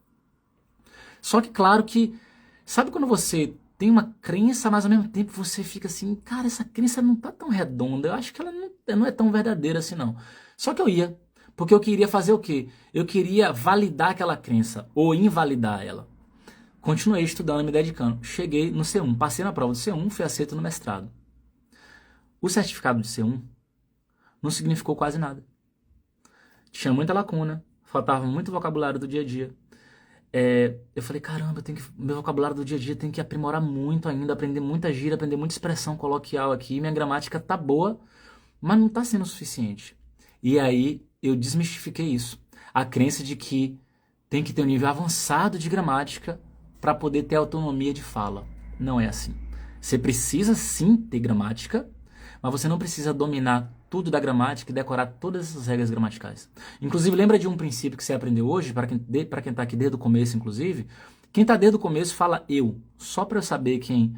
Só que claro que, sabe quando você tem uma crença, mas ao mesmo tempo você fica assim, cara, essa crença não tá tão redonda, eu acho que ela não é tão verdadeira assim não. Só que eu ia, porque eu queria fazer o quê? Eu queria validar aquela crença, ou invalidar ela. Continuei estudando, me dedicando. Cheguei no C1, passei na prova do C1, fui aceito no mestrado. O certificado de C1 não significou quase nada. Tinha muita lacuna, faltava muito vocabulário do dia a dia. Eu falei, caramba, meu vocabulário do dia a dia tem que aprimorar muito ainda, aprender muita gíria, aprender muita expressão coloquial aqui. Minha gramática tá boa, mas não tá sendo o suficiente. E aí eu desmistifiquei isso. A crença de que tem que ter um nível avançado de gramática para poder ter autonomia de fala. Não é assim. Você precisa sim ter gramática, mas você não precisa dominar tudo da gramática e decorar todas essas regras gramaticais. Inclusive, lembra de um princípio que você aprendeu hoje, para quem está aqui desde o começo, inclusive? Quem está desde o começo fala eu, só para eu saber quem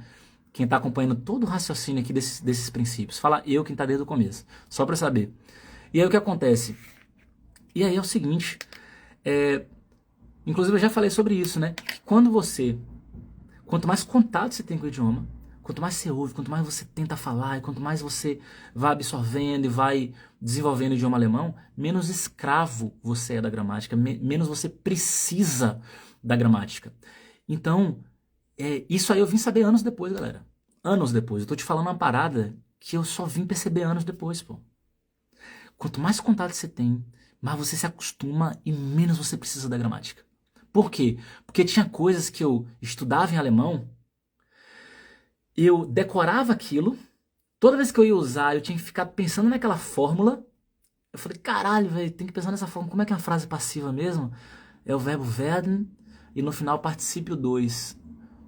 está acompanhando todo o raciocínio aqui desses princípios. Fala eu quem está desde o começo, só para eu saber. E aí o que acontece? E aí é o seguinte, inclusive eu já falei sobre isso, né? Quanto mais contato você tem com o idioma, quanto mais você ouve, quanto mais você tenta falar, e quanto mais você vai absorvendo e vai desenvolvendo o idioma alemão, menos escravo você é da gramática, menos você precisa da gramática. Então, isso aí eu vim saber anos depois, galera. Anos depois. Eu tô te falando uma parada que eu só vim perceber anos depois, pô. Quanto mais contato você tem, mais você se acostuma e menos você precisa da gramática. Por quê? Porque tinha coisas que eu estudava em alemão, eu decorava aquilo, toda vez que eu ia usar, eu tinha que ficar pensando naquela fórmula. Eu falei, caralho, velho, tem que pensar nessa fórmula. Como é que é uma frase passiva mesmo? É o verbo werden e no final particípio 2.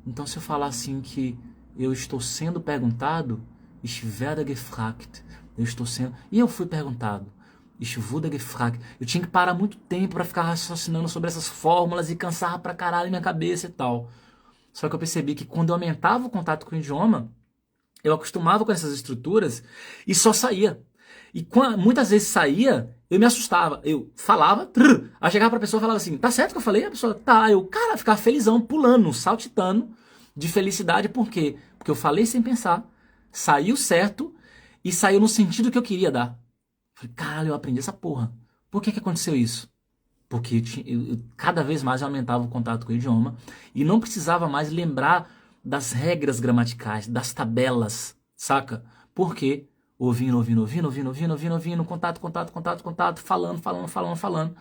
Então se eu falar assim que eu estou sendo perguntado, ich werde gefragt. Eu estou sendo... E eu fui perguntado. Ich wurde gefragt. Eu tinha que parar muito tempo para ficar raciocinando sobre essas fórmulas e cansava pra caralho minha cabeça e tal. Só que eu percebi que quando eu aumentava o contato com o idioma, eu acostumava com essas estruturas e só saía. E muitas vezes saía, eu me assustava. Eu falava, aí chegava pra pessoa e falava assim, tá certo que eu falei? A pessoa, tá. Eu, cara, ficava felizão, pulando, saltitando de felicidade. Por quê? Porque eu falei sem pensar, saiu certo e saiu no sentido que eu queria dar. Falei, caralho, eu aprendi essa porra. Por que aconteceu isso? Porque cada vez mais eu aumentava o contato com o idioma e não precisava mais lembrar das regras gramaticais, das tabelas, saca? Porque ouvindo, contato, falando.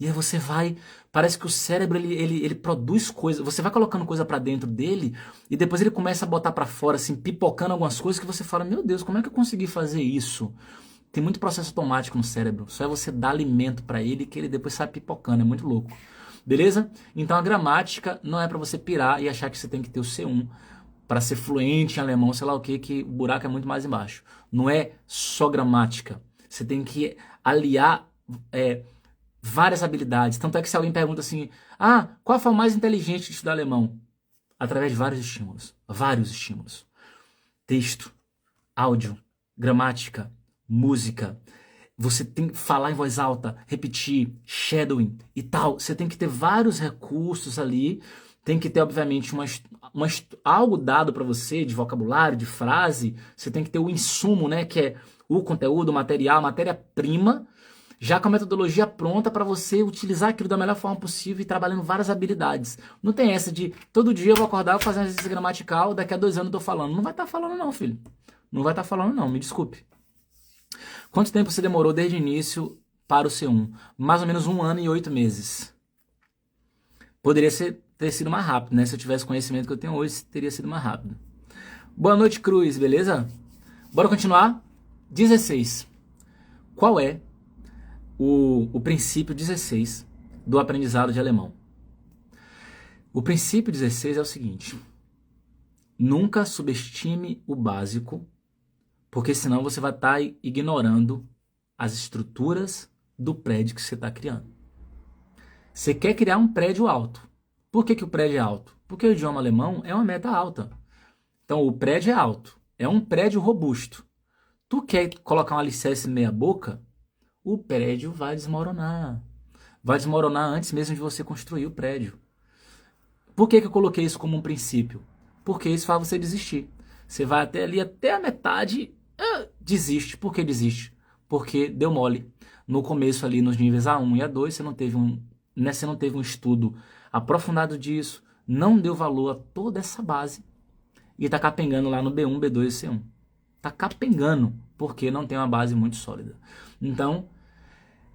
E aí você vai, parece que o cérebro ele produz coisas, você vai colocando coisa pra dentro dele e depois ele começa a botar pra fora, assim, pipocando algumas coisas que você fala, meu Deus, como é que eu consegui fazer isso? Tem muito processo automático no cérebro. Só é você dar alimento para ele que ele depois sai pipocando. É muito louco. Beleza? Então a gramática não é para você pirar e achar que você tem que ter o C1 para ser fluente em alemão, sei lá o que o buraco é muito mais embaixo. Não é só gramática. Você tem que aliar várias habilidades. Tanto é que se alguém pergunta assim, qual a forma mais inteligente de estudar alemão? Através de vários estímulos. Vários estímulos. Texto, áudio, gramática, música, você tem que falar em voz alta, repetir, shadowing e tal. Você tem que ter vários recursos ali, tem que ter, obviamente, algo dado para você de vocabulário, de frase. Você tem que ter o insumo, né, que é o conteúdo, o material, a matéria-prima, já com a metodologia pronta para você utilizar aquilo da melhor forma possível e trabalhando várias habilidades. Não tem essa de todo dia eu vou acordar, vou fazer um exercício gramatical, daqui a 2 anos eu tô falando. Não vai estar falando não, filho. Não vai estar falando não, me desculpe. Quanto tempo você demorou desde o início para o C1? Mais ou menos 1 ano e 8 meses. Poderia ter sido mais rápido, né? Se eu tivesse o conhecimento que eu tenho hoje, teria sido mais rápido. Boa noite, Cruz, beleza? Bora continuar? 16. Qual é o princípio 16 do aprendizado de alemão. O princípio 16 é o seguinte: nunca subestime o básico, porque senão você vai estar ignorando as estruturas do prédio que você está criando. Você quer criar um prédio alto. Por que o prédio é alto? Porque o idioma alemão é uma meta alta. Então o prédio é alto, é um prédio robusto. Tu quer colocar um alicerce meia boca, o prédio vai desmoronar. Vai desmoronar antes mesmo de você construir o prédio. Por que eu coloquei isso como um princípio? Porque isso faz você desistir. Você vai até ali, até a metade, desiste. Por que desiste? Porque deu mole. No começo ali, nos níveis A1 e A2, você não teve um estudo aprofundado disso, não deu valor a toda essa base e está capengando lá no B1, B2 e C1. Está capengando porque não tem uma base muito sólida. Então,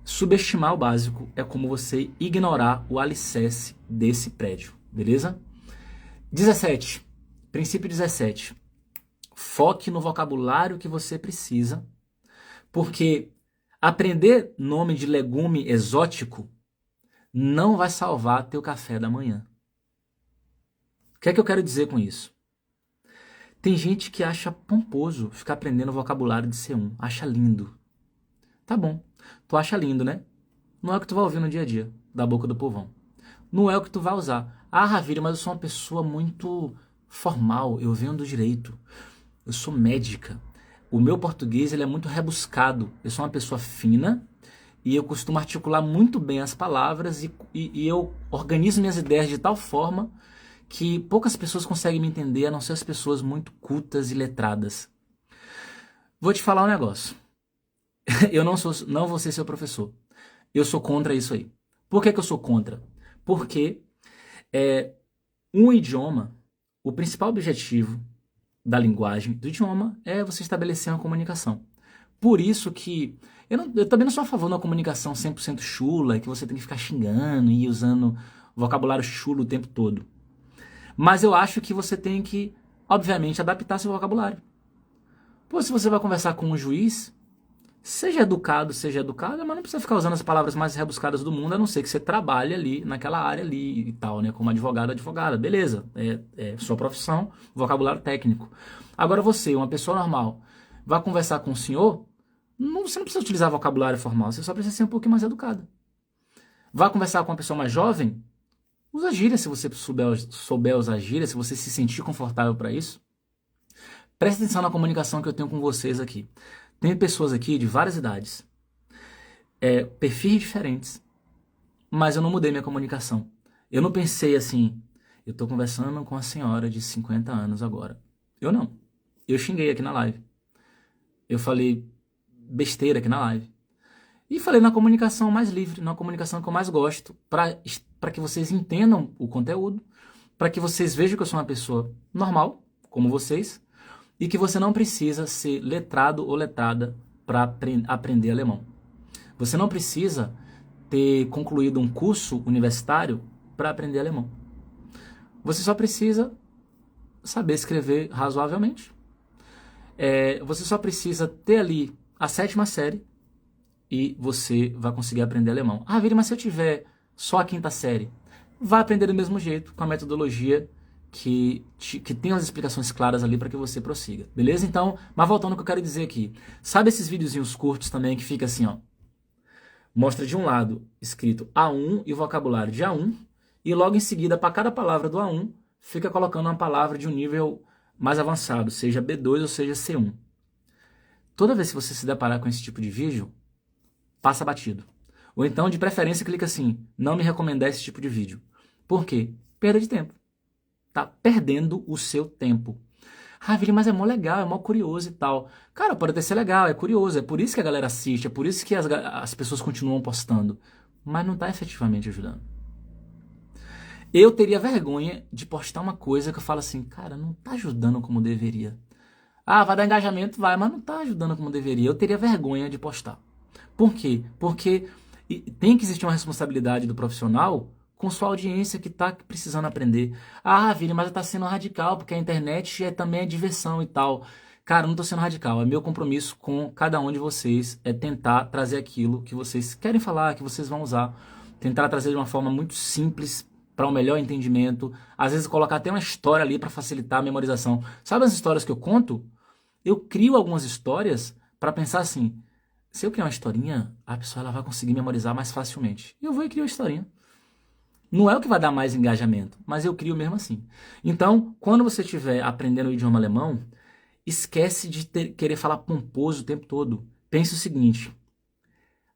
subestimar o básico é como você ignorar o alicerce desse prédio, beleza? 17. Princípio 17. Foque no vocabulário que você precisa, porque aprender nome de legume exótico não vai salvar teu café da manhã. O que é que eu quero dizer com isso? Tem gente que acha pomposo ficar aprendendo vocabulário de C1, acha lindo. Tá bom, tu acha lindo, né? Não é o que tu vai ouvir no dia a dia, da boca do povão. Não é o que tu vai usar. Ah, Ravira, mas eu sou uma pessoa muito formal, eu venho do direito, eu sou médica. O meu português ele é muito rebuscado, eu sou uma pessoa fina e eu costumo articular muito bem as palavras e eu organizo minhas ideias de tal forma que poucas pessoas conseguem me entender, a não ser as pessoas muito cultas e letradas. Vou te falar um negócio. Eu não vou ser seu professor. Eu sou contra isso aí. Por que eu sou contra? Porque um idioma, o principal objetivo da linguagem do idioma é você estabelecer uma comunicação. Por isso que eu também não sou a favor de uma comunicação 100% chula, que você tem que ficar xingando e usando vocabulário chulo o tempo todo. Mas eu acho que você tem que, obviamente, adaptar seu vocabulário. Pô, se você vai conversar com um juiz, seja educada, mas não precisa ficar usando as palavras mais rebuscadas do mundo, a não ser que você trabalhe ali, naquela área ali e tal, né? Como advogada, beleza. É sua profissão, vocabulário técnico. Agora você, uma pessoa normal, vai conversar com o senhor, você não precisa utilizar vocabulário formal, você só precisa ser um pouquinho mais educado. Vai conversar com uma pessoa mais jovem, usa gíria se você souber usar gíria, se você se sentir confortável para isso. Presta atenção na comunicação que eu tenho com vocês aqui. Tem pessoas aqui de várias idades, perfis diferentes, mas eu não mudei minha comunicação. Eu não pensei assim, eu estou conversando com a senhora de 50 anos agora. Eu não. Eu xinguei aqui na live. Eu falei besteira aqui na live. E falei na comunicação mais livre, na comunicação que eu mais gosto, para que vocês entendam o conteúdo, para que vocês vejam que eu sou uma pessoa normal, como vocês, e que você não precisa ser letrado ou letrada para aprender alemão. Você não precisa ter concluído um curso universitário para aprender alemão. Você só precisa saber escrever razoavelmente. Você só precisa ter ali a 7ª série e você vai conseguir aprender alemão. Ah, Viri, mas se eu tiver só a 5ª série, vai aprender do mesmo jeito, com a metodologia que tem as explicações claras ali para que você prossiga, beleza? Então, mas voltando ao que eu quero dizer aqui, sabe esses videozinhos curtos também que fica assim, ó, mostra de um lado escrito A1 e o vocabulário de A1, e logo em seguida, para cada palavra do A1, fica colocando uma palavra de um nível mais avançado, seja B2 ou seja C1. Toda vez que você se deparar com esse tipo de vídeo, passa batido. Ou então, de preferência, clica assim, não me recomendar esse tipo de vídeo. Por quê? Perda de tempo. Tá perdendo o seu tempo. Ah, Vili, mas é mó legal, é mó curioso e tal. Cara, pode até ser legal, é curioso, é por isso que a galera assiste, é por isso que as pessoas continuam postando. Mas não tá efetivamente ajudando. Eu teria vergonha de postar uma coisa que eu falo assim, cara, não tá ajudando como deveria. Ah, vai dar engajamento? Vai, mas não tá ajudando como deveria. Eu teria vergonha de postar. Por quê? Porque tem que existir uma responsabilidade do profissional com sua audiência que está precisando aprender. Ah, Vini, mas está sendo radical, porque a internet também é diversão e tal. Cara, eu não tô sendo radical, é meu compromisso com cada um de vocês, é tentar trazer aquilo que vocês querem falar, que vocês vão usar, tentar trazer de uma forma muito simples para um melhor entendimento, às vezes colocar até uma história ali para facilitar a memorização. Sabe as histórias que eu conto? Eu crio algumas histórias para pensar assim, se eu criar uma historinha, a pessoa ela vai conseguir memorizar mais facilmente. E eu vou e crio a historinha. Não é o que vai dar mais engajamento, mas eu crio mesmo assim. Então, quando você estiver aprendendo o idioma alemão, esquece de querer falar pomposo o tempo todo. Pense o seguinte,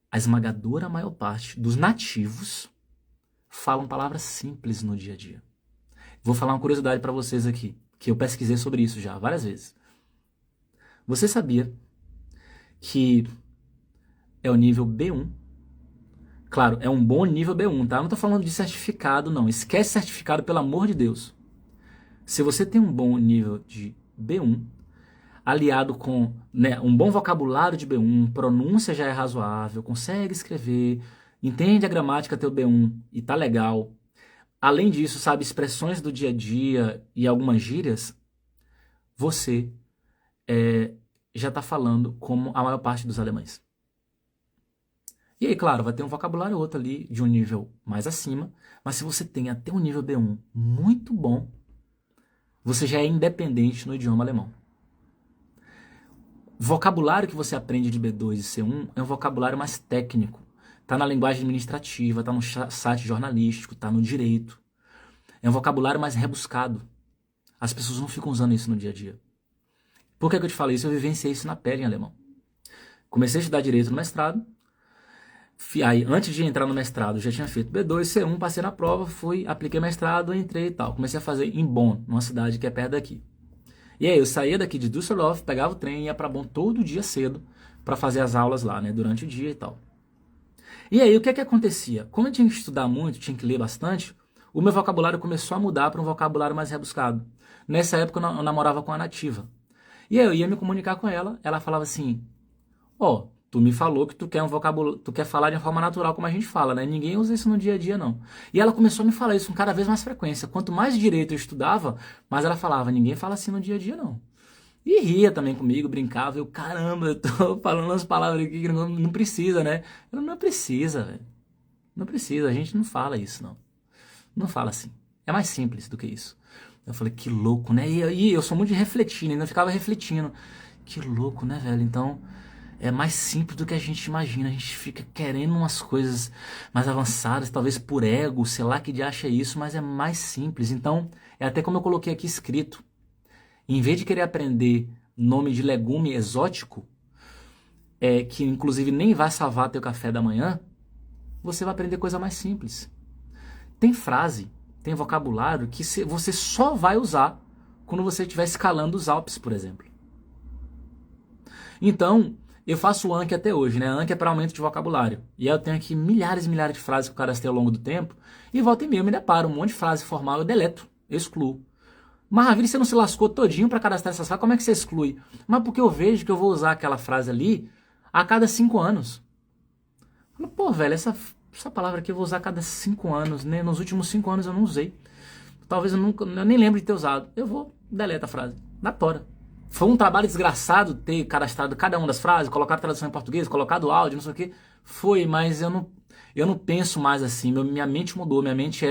a esmagadora maior parte dos nativos falam palavras simples no dia a dia. Vou falar uma curiosidade para vocês aqui, que eu pesquisei sobre isso já várias vezes. Você sabia que é o nível B1? Claro, é um bom nível B1, tá? Não tô falando de certificado, não. Esquece certificado, pelo amor de Deus. Se você tem um bom nível de B1, aliado com, né, um bom vocabulário de B1, pronúncia já é razoável, consegue escrever, entende a gramática teu B1 e tá legal. Além disso, sabe expressões do dia a dia e algumas gírias, você já está falando como a maior parte dos alemães. E aí, claro, vai ter um vocabulário outro ali de um nível mais acima, mas se você tem até um nível B1 muito bom, você já é independente no idioma alemão. O vocabulário que você aprende de B2 e C1 é um vocabulário mais técnico. Está na linguagem administrativa, está no site jornalístico, está no direito. É um vocabulário mais rebuscado. As pessoas não ficam usando isso no dia a dia. Por que eu te falei isso? Eu vivenciei isso na pele em alemão. Comecei a estudar direito no mestrado. Aí, antes de entrar no mestrado, já tinha feito B2, C1, passei na prova, fui, apliquei mestrado, entrei e tal. Comecei a fazer em Bonn, numa cidade que é perto daqui. E aí, eu saía daqui de Düsseldorf, pegava o trem e ia para Bonn todo dia cedo para fazer as aulas lá, né, durante o dia e tal. E aí, o que que acontecia? Como eu tinha que estudar muito, tinha que ler bastante, o meu vocabulário começou a mudar para um vocabulário mais rebuscado. Nessa época, eu namorava com a nativa. E aí, eu ia me comunicar com ela, ela falava assim, ó, tu me falou que tu quer um vocabulário, tu quer falar de uma forma natural como a gente fala, né? Ninguém usa isso no dia a dia, não. E ela começou a me falar isso com cada vez mais frequência. Quanto mais direito eu estudava, mais ela falava, ninguém fala assim no dia a dia, não. E ria também comigo, brincava, eu, caramba, eu tô falando umas palavras aqui que não precisa, né? Eu, não precisa, velho. Não precisa, a gente não fala isso, não. Não fala assim. É mais simples do que isso. Eu falei, que louco, né? E eu sou muito de refletir, né? Ainda ficava refletindo. Que louco, né, velho? Então, é mais simples do que a gente imagina. A gente fica querendo umas coisas mais avançadas, talvez por ego, sei lá que de acha isso, mas é mais simples. Então, é até como eu coloquei aqui escrito. Em vez de querer aprender nome de legume exótico, que inclusive nem vai salvar teu café da manhã, você vai aprender coisa mais simples. Tem frase, tem vocabulário que você só vai usar quando você estiver escalando os Alpes, por exemplo. Então, eu faço o Anki até hoje, né? Anki é para aumento de vocabulário. E aí eu tenho aqui milhares e milhares de frases que eu cadastrei ao longo do tempo, e volta e meia eu me deparo, um monte de frase formal, eu deleto, eu excluo. Maravilha, você não se lascou todinho para cadastrar essas frases, como é que você exclui? Mas porque eu vejo que eu vou usar aquela frase ali a cada 5 anos. Pô, velho, essa palavra aqui eu vou usar a cada 5 anos, né? Nos últimos 5 anos eu não usei. Talvez eu nem lembre de ter usado. Eu vou, deleta a frase, na tora. Foi um trabalho desgraçado ter cadastrado cada uma das frases, colocar a tradução em português, colocar o áudio, não sei o que. Foi, mas eu não penso mais assim. Minha mente mudou. Minha mente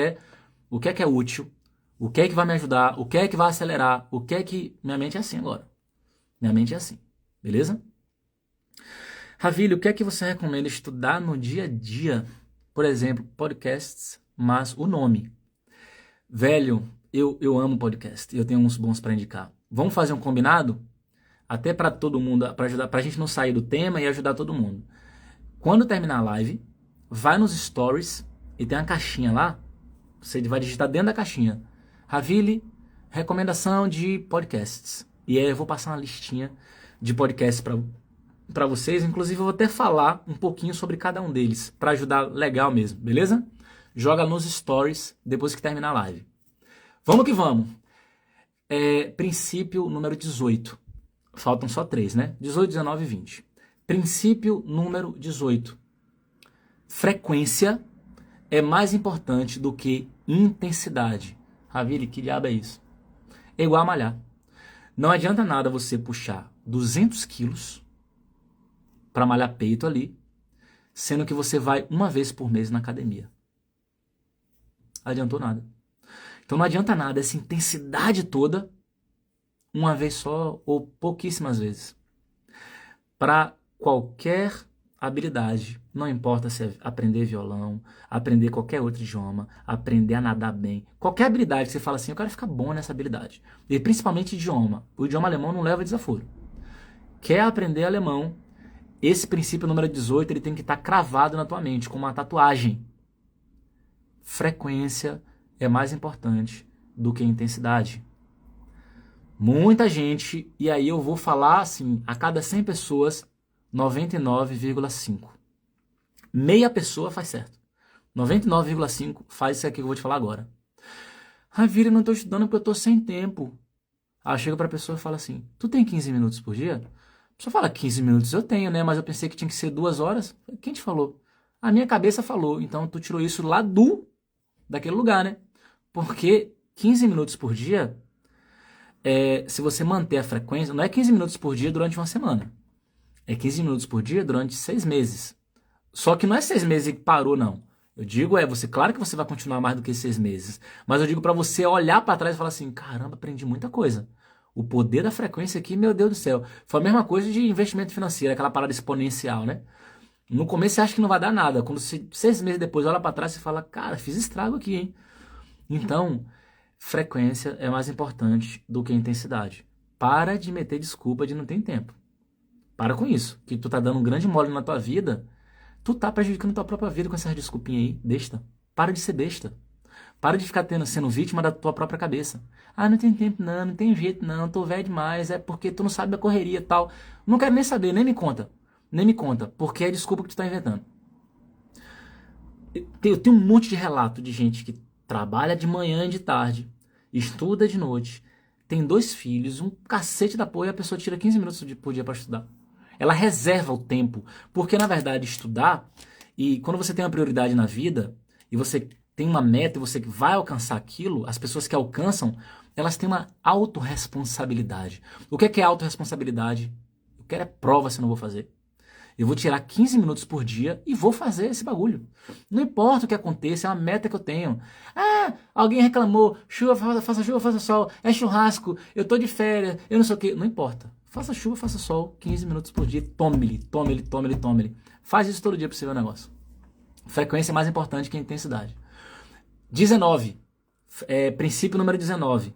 o que é útil, o que é que vai me ajudar, o que é que vai acelerar, o que é que... Minha mente é assim agora. Minha mente é assim. Beleza? Ravili, o que é que você recomenda estudar no dia a dia? Por exemplo, podcasts, mas o nome. Velho, eu amo podcast. Eu tenho uns bons para indicar. Vamos fazer um combinado? Até para todo mundo, para ajudar, pra gente não sair do tema e ajudar todo mundo. Quando terminar a live, vai nos stories e tem uma caixinha lá. Você vai digitar dentro da caixinha. Ravili, recomendação de podcasts. E aí eu vou passar uma listinha de podcasts para vocês. Inclusive eu vou até falar um pouquinho sobre cada um deles, para ajudar legal mesmo, beleza? Joga nos stories depois que terminar a live. Vamos que vamos. Princípio número 18. Faltam só 3, né? 18, 19 e 20. Princípio número 18. Frequência é mais importante do que intensidade. Ravili, que diabo é isso? É igual a malhar. Não adianta nada você puxar 200 quilos para malhar peito ali, sendo que você vai uma vez por mês na academia. Adiantou nada. Então não adianta nada essa intensidade toda uma vez só ou pouquíssimas vezes. Para qualquer habilidade, não importa se é aprender violão, aprender qualquer outro idioma, aprender a nadar bem, qualquer habilidade que você fala assim, eu quero ficar bom nessa habilidade. E principalmente idioma. O idioma alemão não leva desaforo. Quer aprender alemão, esse princípio número 18, ele tem que estar cravado na tua mente, como uma tatuagem. Frequência é mais importante do que intensidade. Muita gente, e aí eu vou falar assim, a cada 100 pessoas, 99,5. Meia pessoa faz certo. 99,5 faz isso aqui que eu vou te falar agora. Ah, Vira, eu não estou estudando porque eu estou sem tempo. Aí chega para a pessoa e fala assim, tu tem 15 minutos por dia? A pessoa fala, 15 minutos eu tenho, né? Mas eu pensei que tinha que ser 2 horas. Quem te falou? A minha cabeça falou. Então tu tirou isso lá daquele lugar, né? Porque 15 minutos por dia, se você manter a frequência, não é 15 minutos por dia durante uma semana. É 15 minutos por dia durante 6 meses. Só que não é 6 meses que parou, não. Eu digo, claro que você vai continuar mais do que 6 meses. Mas eu digo para você olhar para trás e falar assim, caramba, aprendi muita coisa. O poder da frequência aqui, meu Deus do céu. Foi a mesma coisa de investimento financeiro, aquela parada exponencial, né? No começo você acha que não vai dar nada. Quando você, 6 meses depois, olha para trás e fala, cara, fiz estrago aqui, hein? Então, frequência é mais importante do que intensidade. Para de meter desculpa de não ter tempo. Para com isso, que tu tá dando um grande mole na tua vida, tu tá prejudicando tua própria vida com essas desculpinhas aí, besta. Para de ser besta. Para de ficar sendo vítima da tua própria cabeça. Ah, não tem tempo não, não tem jeito não, tô velho demais, é porque tu não sabe da correria e tal. Não quero nem saber, nem me conta. Nem me conta, porque é desculpa que tu tá inventando. Eu tenho um monte de relato de gente que trabalha de manhã e de tarde, estuda de noite, tem 2 filhos, um cacete da porra e a pessoa tira 15 minutos por dia para estudar. Ela reserva o tempo, porque na verdade estudar, e quando você tem uma prioridade na vida, e você tem uma meta e você vai alcançar aquilo, as pessoas que alcançam, elas têm uma autorresponsabilidade. O que é autorresponsabilidade? Eu quero é prova se eu não vou fazer. Eu vou tirar 15 minutos por dia e vou fazer esse bagulho. Não importa o que aconteça, é uma meta que eu tenho. Ah, alguém reclamou, chuva, faça chuva, faça sol, é churrasco, eu tô de férias, eu não sei o quê. Não importa. Faça chuva, faça sol, 15 minutos por dia, tome-lhe, tome-lhe, tome-lhe, tome-lhe. Faz isso todo dia pra você ver o negócio. Frequência é mais importante que a intensidade. 19. Princípio número 19.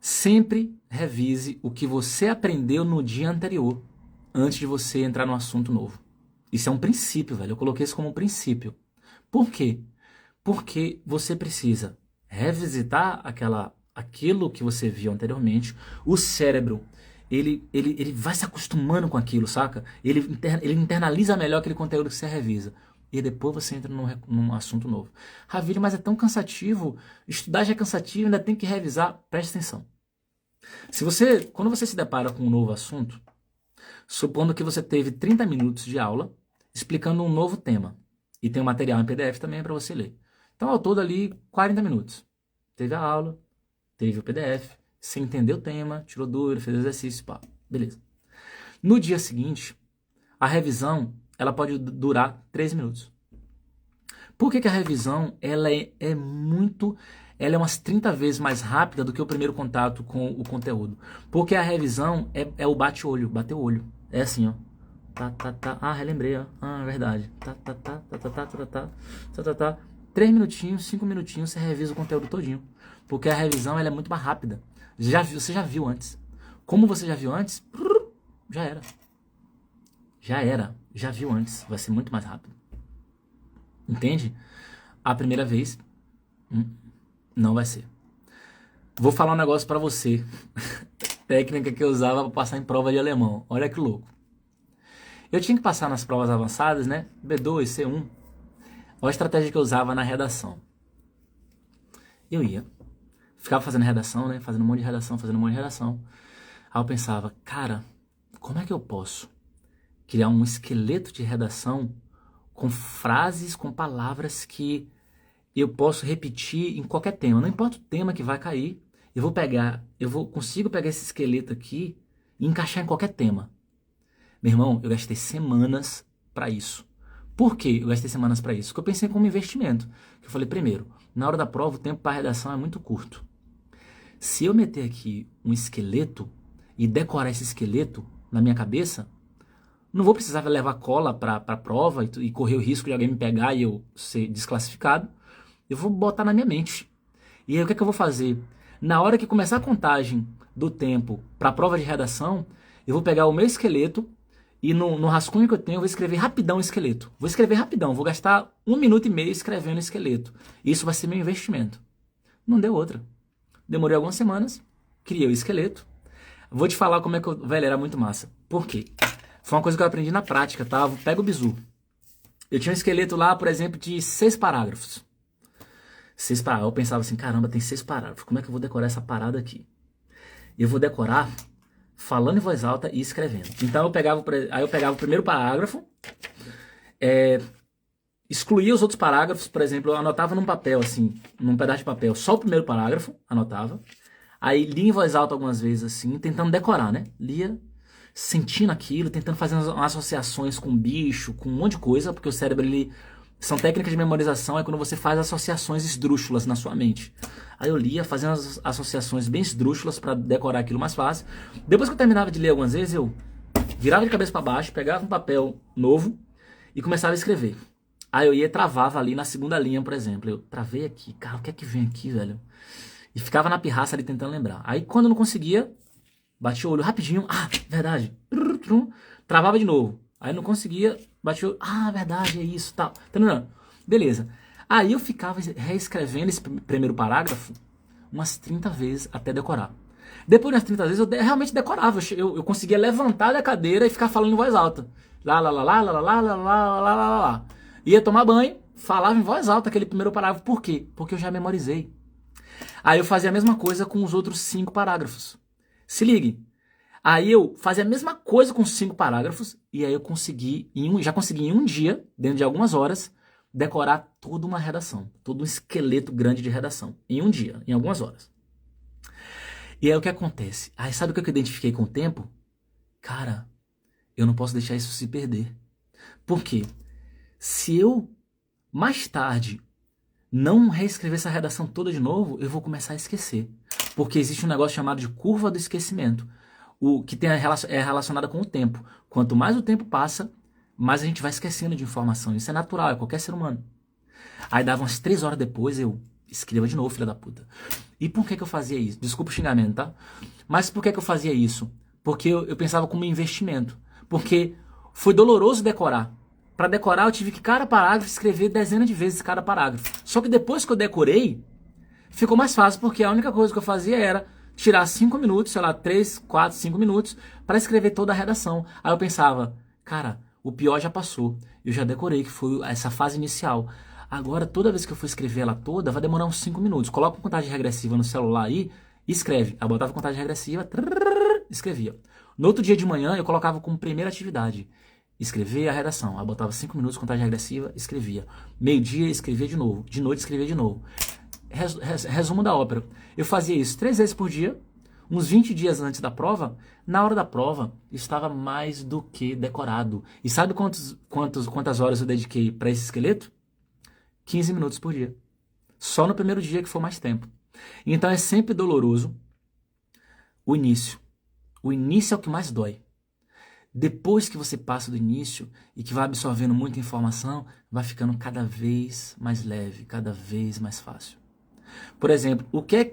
Sempre revise o que você aprendeu no dia anterior, antes de você entrar num assunto novo. Isso é um princípio, velho. Eu coloquei isso como um princípio. Por quê? Porque você precisa revisitar aquilo que você viu anteriormente. O cérebro, ele vai se acostumando com aquilo, saca? Ele internaliza melhor aquele conteúdo que você revisa. E depois você entra num assunto novo. Ravile, mas é tão cansativo. Estudar já é cansativo, ainda tem que revisar. Preste atenção. Quando você se depara com um novo assunto, supondo que você teve 30 minutos de aula explicando um novo tema. E tem um material em PDF também para você ler. Então, ao todo ali, 40 minutos. Teve a aula, teve o PDF, você entendeu o tema, tirou dúvida, fez exercício, pá, beleza. No dia seguinte, a revisão, ela pode durar 3 minutos. Por que a revisão, ela é umas 30 vezes mais rápida do que o primeiro contato com o conteúdo? Porque a revisão é o bate-olho, bater o olho. É assim, ó. Ah, relembrei, ó. Ah, verdade. 3 minutinhos, 5 minutinhos, você revisa o conteúdo todinho. Porque a revisão, ela é muito mais rápida. Você já viu antes. Como você já viu antes, já era. Já era. Já viu antes. Vai ser muito mais rápido. Entende? A primeira vez, não vai ser. Vou falar um negócio pra você. Técnica que eu usava pra passar em prova de alemão. Olha que louco. Eu tinha que passar nas provas avançadas, né? B2, C1. Olha a estratégia que eu usava na redação. Eu ficava fazendo redação, né? Fazendo um monte de redação. Aí eu pensava, cara, como é que eu posso criar um esqueleto de redação com frases, com palavras que eu posso repetir em qualquer tema. Não importa o tema que vai cair, consigo pegar esse esqueleto aqui e encaixar em qualquer tema. Meu irmão, eu gastei semanas para isso. Por que eu gastei semanas para isso? Porque eu pensei como investimento. Eu falei, primeiro, na hora da prova o tempo para redação é muito curto. Se eu meter aqui um esqueleto e decorar esse esqueleto na minha cabeça, não vou precisar levar cola para a prova e correr o risco de alguém me pegar e eu ser desclassificado. Eu vou botar na minha mente. E aí o que é que eu vou fazer? Na hora que começar a contagem do tempo para a prova de redação, eu vou pegar o meu esqueleto e no rascunho que eu tenho eu vou escrever rapidão o esqueleto. Vou escrever rapidão, vou gastar 1 minuto e meio escrevendo o esqueleto. Isso vai ser meu investimento. Não deu outra. Demorei algumas semanas, criei o esqueleto. Vou te falar como é que eu... Velho, era muito massa. Por quê? Foi uma coisa que eu aprendi na prática, tá? Pega o bizu. Eu tinha um esqueleto lá, por exemplo, de 6 parágrafos. 6 parágrafos. Eu pensava assim, caramba, tem 6 parágrafos. Como é que eu vou decorar essa parada aqui? Eu vou decorar falando em voz alta e escrevendo. Então eu pegava o primeiro parágrafo, excluía os outros parágrafos, por exemplo, eu anotava num papel, assim, num pedaço de papel, só o primeiro parágrafo, anotava. Aí lia em voz alta algumas vezes, assim, tentando decorar, né? Lia, sentindo aquilo, tentando fazer umas associações com bicho, com um monte de coisa, porque o cérebro, ele... São técnicas de memorização, é quando você faz associações esdrúxulas na sua mente. Aí eu lia, fazendo as associações bem esdrúxulas para decorar aquilo mais fácil. Depois que eu terminava de ler algumas vezes, eu virava de cabeça para baixo, pegava um papel novo e começava a escrever. Aí eu ia e travava ali na segunda linha, por exemplo. Eu travei aqui, cara, o que é que vem aqui, velho? E ficava na pirraça ali tentando lembrar. Aí quando eu não conseguia, batia o olho rapidinho. Ah, verdade. Travava de novo. Aí não conseguia, batia o olho. Ah, verdade, é isso, tal. Tá. Beleza. Aí eu ficava reescrevendo esse primeiro parágrafo umas 30 vezes até decorar. Depois das 30 vezes eu realmente decorava. Eu conseguia levantar da cadeira e ficar falando em voz alta. Lá, lá, lá, lá, lá, lá, lá, lá, lá, lá, lá, lá. Ia tomar banho, falava em voz alta aquele primeiro parágrafo. Por quê? Porque eu já memorizei. Aí eu fazia a mesma coisa com os outros 5 parágrafos. Se ligue. Aí eu fazia a mesma coisa com 5 parágrafos e aí eu já consegui em um dia, dentro de algumas horas, decorar toda uma redação, todo um esqueleto grande de redação. Em um dia, em algumas horas. E aí o que acontece? Aí sabe o que eu identifiquei com o tempo? Cara, eu não posso deixar isso se perder. Por quê? Se eu, mais tarde, não reescrever essa redação toda de novo, eu vou começar a esquecer. Porque existe um negócio chamado de curva do esquecimento. O que é relacionado com o tempo. Quanto mais o tempo passa, mais a gente vai esquecendo de informação. Isso é natural, é qualquer ser humano. Aí dava umas 3 horas depois, eu escreva de novo, filha da puta. E por que eu fazia isso? Desculpa o xingamento, tá? Mas por que eu fazia isso? Porque eu pensava como investimento. Porque foi doloroso decorar. Para decorar, eu tive que cada parágrafo escrever dezenas de vezes cada parágrafo. Só que depois que eu decorei, ficou mais fácil, porque a única coisa que eu fazia era tirar 5 minutos, sei lá, 3, 4, 5 minutos, para escrever toda a redação. Aí eu pensava, cara, o pior já passou. Eu já decorei, que foi essa fase inicial. Agora, toda vez que eu for escrever ela toda, vai demorar uns 5 minutos. Coloca uma contagem regressiva no celular aí e escreve. Aí eu botava contagem regressiva, escrevia. No outro dia de manhã, eu colocava como primeira atividade escrever a redação. Aí eu botava 5 minutos, contagem regressiva, escrevia. Meio-dia, escrevia de novo. De noite, escrevia de novo. Resumo da ópera. Eu fazia isso 3 vezes por dia, uns 20 dias antes da prova. Na hora da prova, estava mais do que decorado. E sabe quantas horas eu dediquei para esse esqueleto? 15 minutos por dia. Só no primeiro dia que foi mais tempo. Então é sempre doloroso o início. O início é o que mais dói. Depois que você passa do início e que vai absorvendo muita informação, vai ficando cada vez mais leve, cada vez mais fácil. Por exemplo,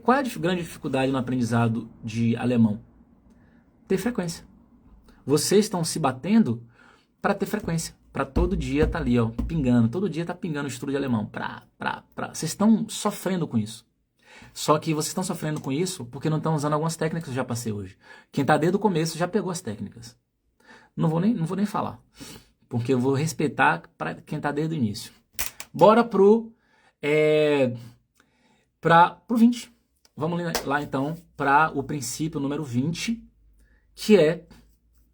qual é a grande dificuldade no aprendizado de alemão? Ter frequência. Vocês estão se batendo para ter frequência. Para todo dia tá ali, ó, pingando. Todo dia tá pingando o estudo de alemão. Vocês estão sofrendo com isso. Só que vocês estão sofrendo com isso porque não estão usando algumas técnicas que eu já passei hoje. Quem tá desde o começo já pegou as técnicas. Não vou nem falar. Porque eu vou respeitar para quem tá desde o início. Bora pro 20. Vamos lá então para o princípio número 20, que é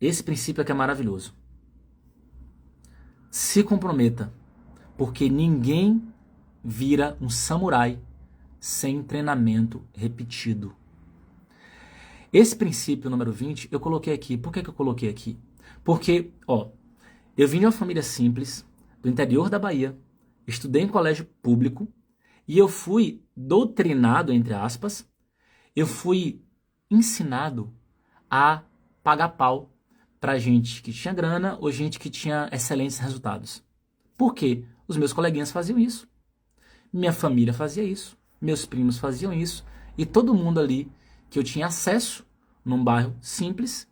esse princípio aqui é maravilhoso. Se comprometa, porque ninguém vira um samurai sem treinamento repetido. Esse princípio número 20 eu coloquei aqui. Por que eu coloquei aqui? Porque, ó, eu vim de uma família simples, do interior da Bahia, estudei em colégio público e eu fui doutrinado, entre aspas, eu fui ensinado a pagar pau pra gente que tinha grana ou gente que tinha excelentes resultados. Por quê? Os meus coleguinhas faziam isso, minha família fazia isso, meus primos faziam isso e todo mundo ali que eu tinha acesso num bairro simples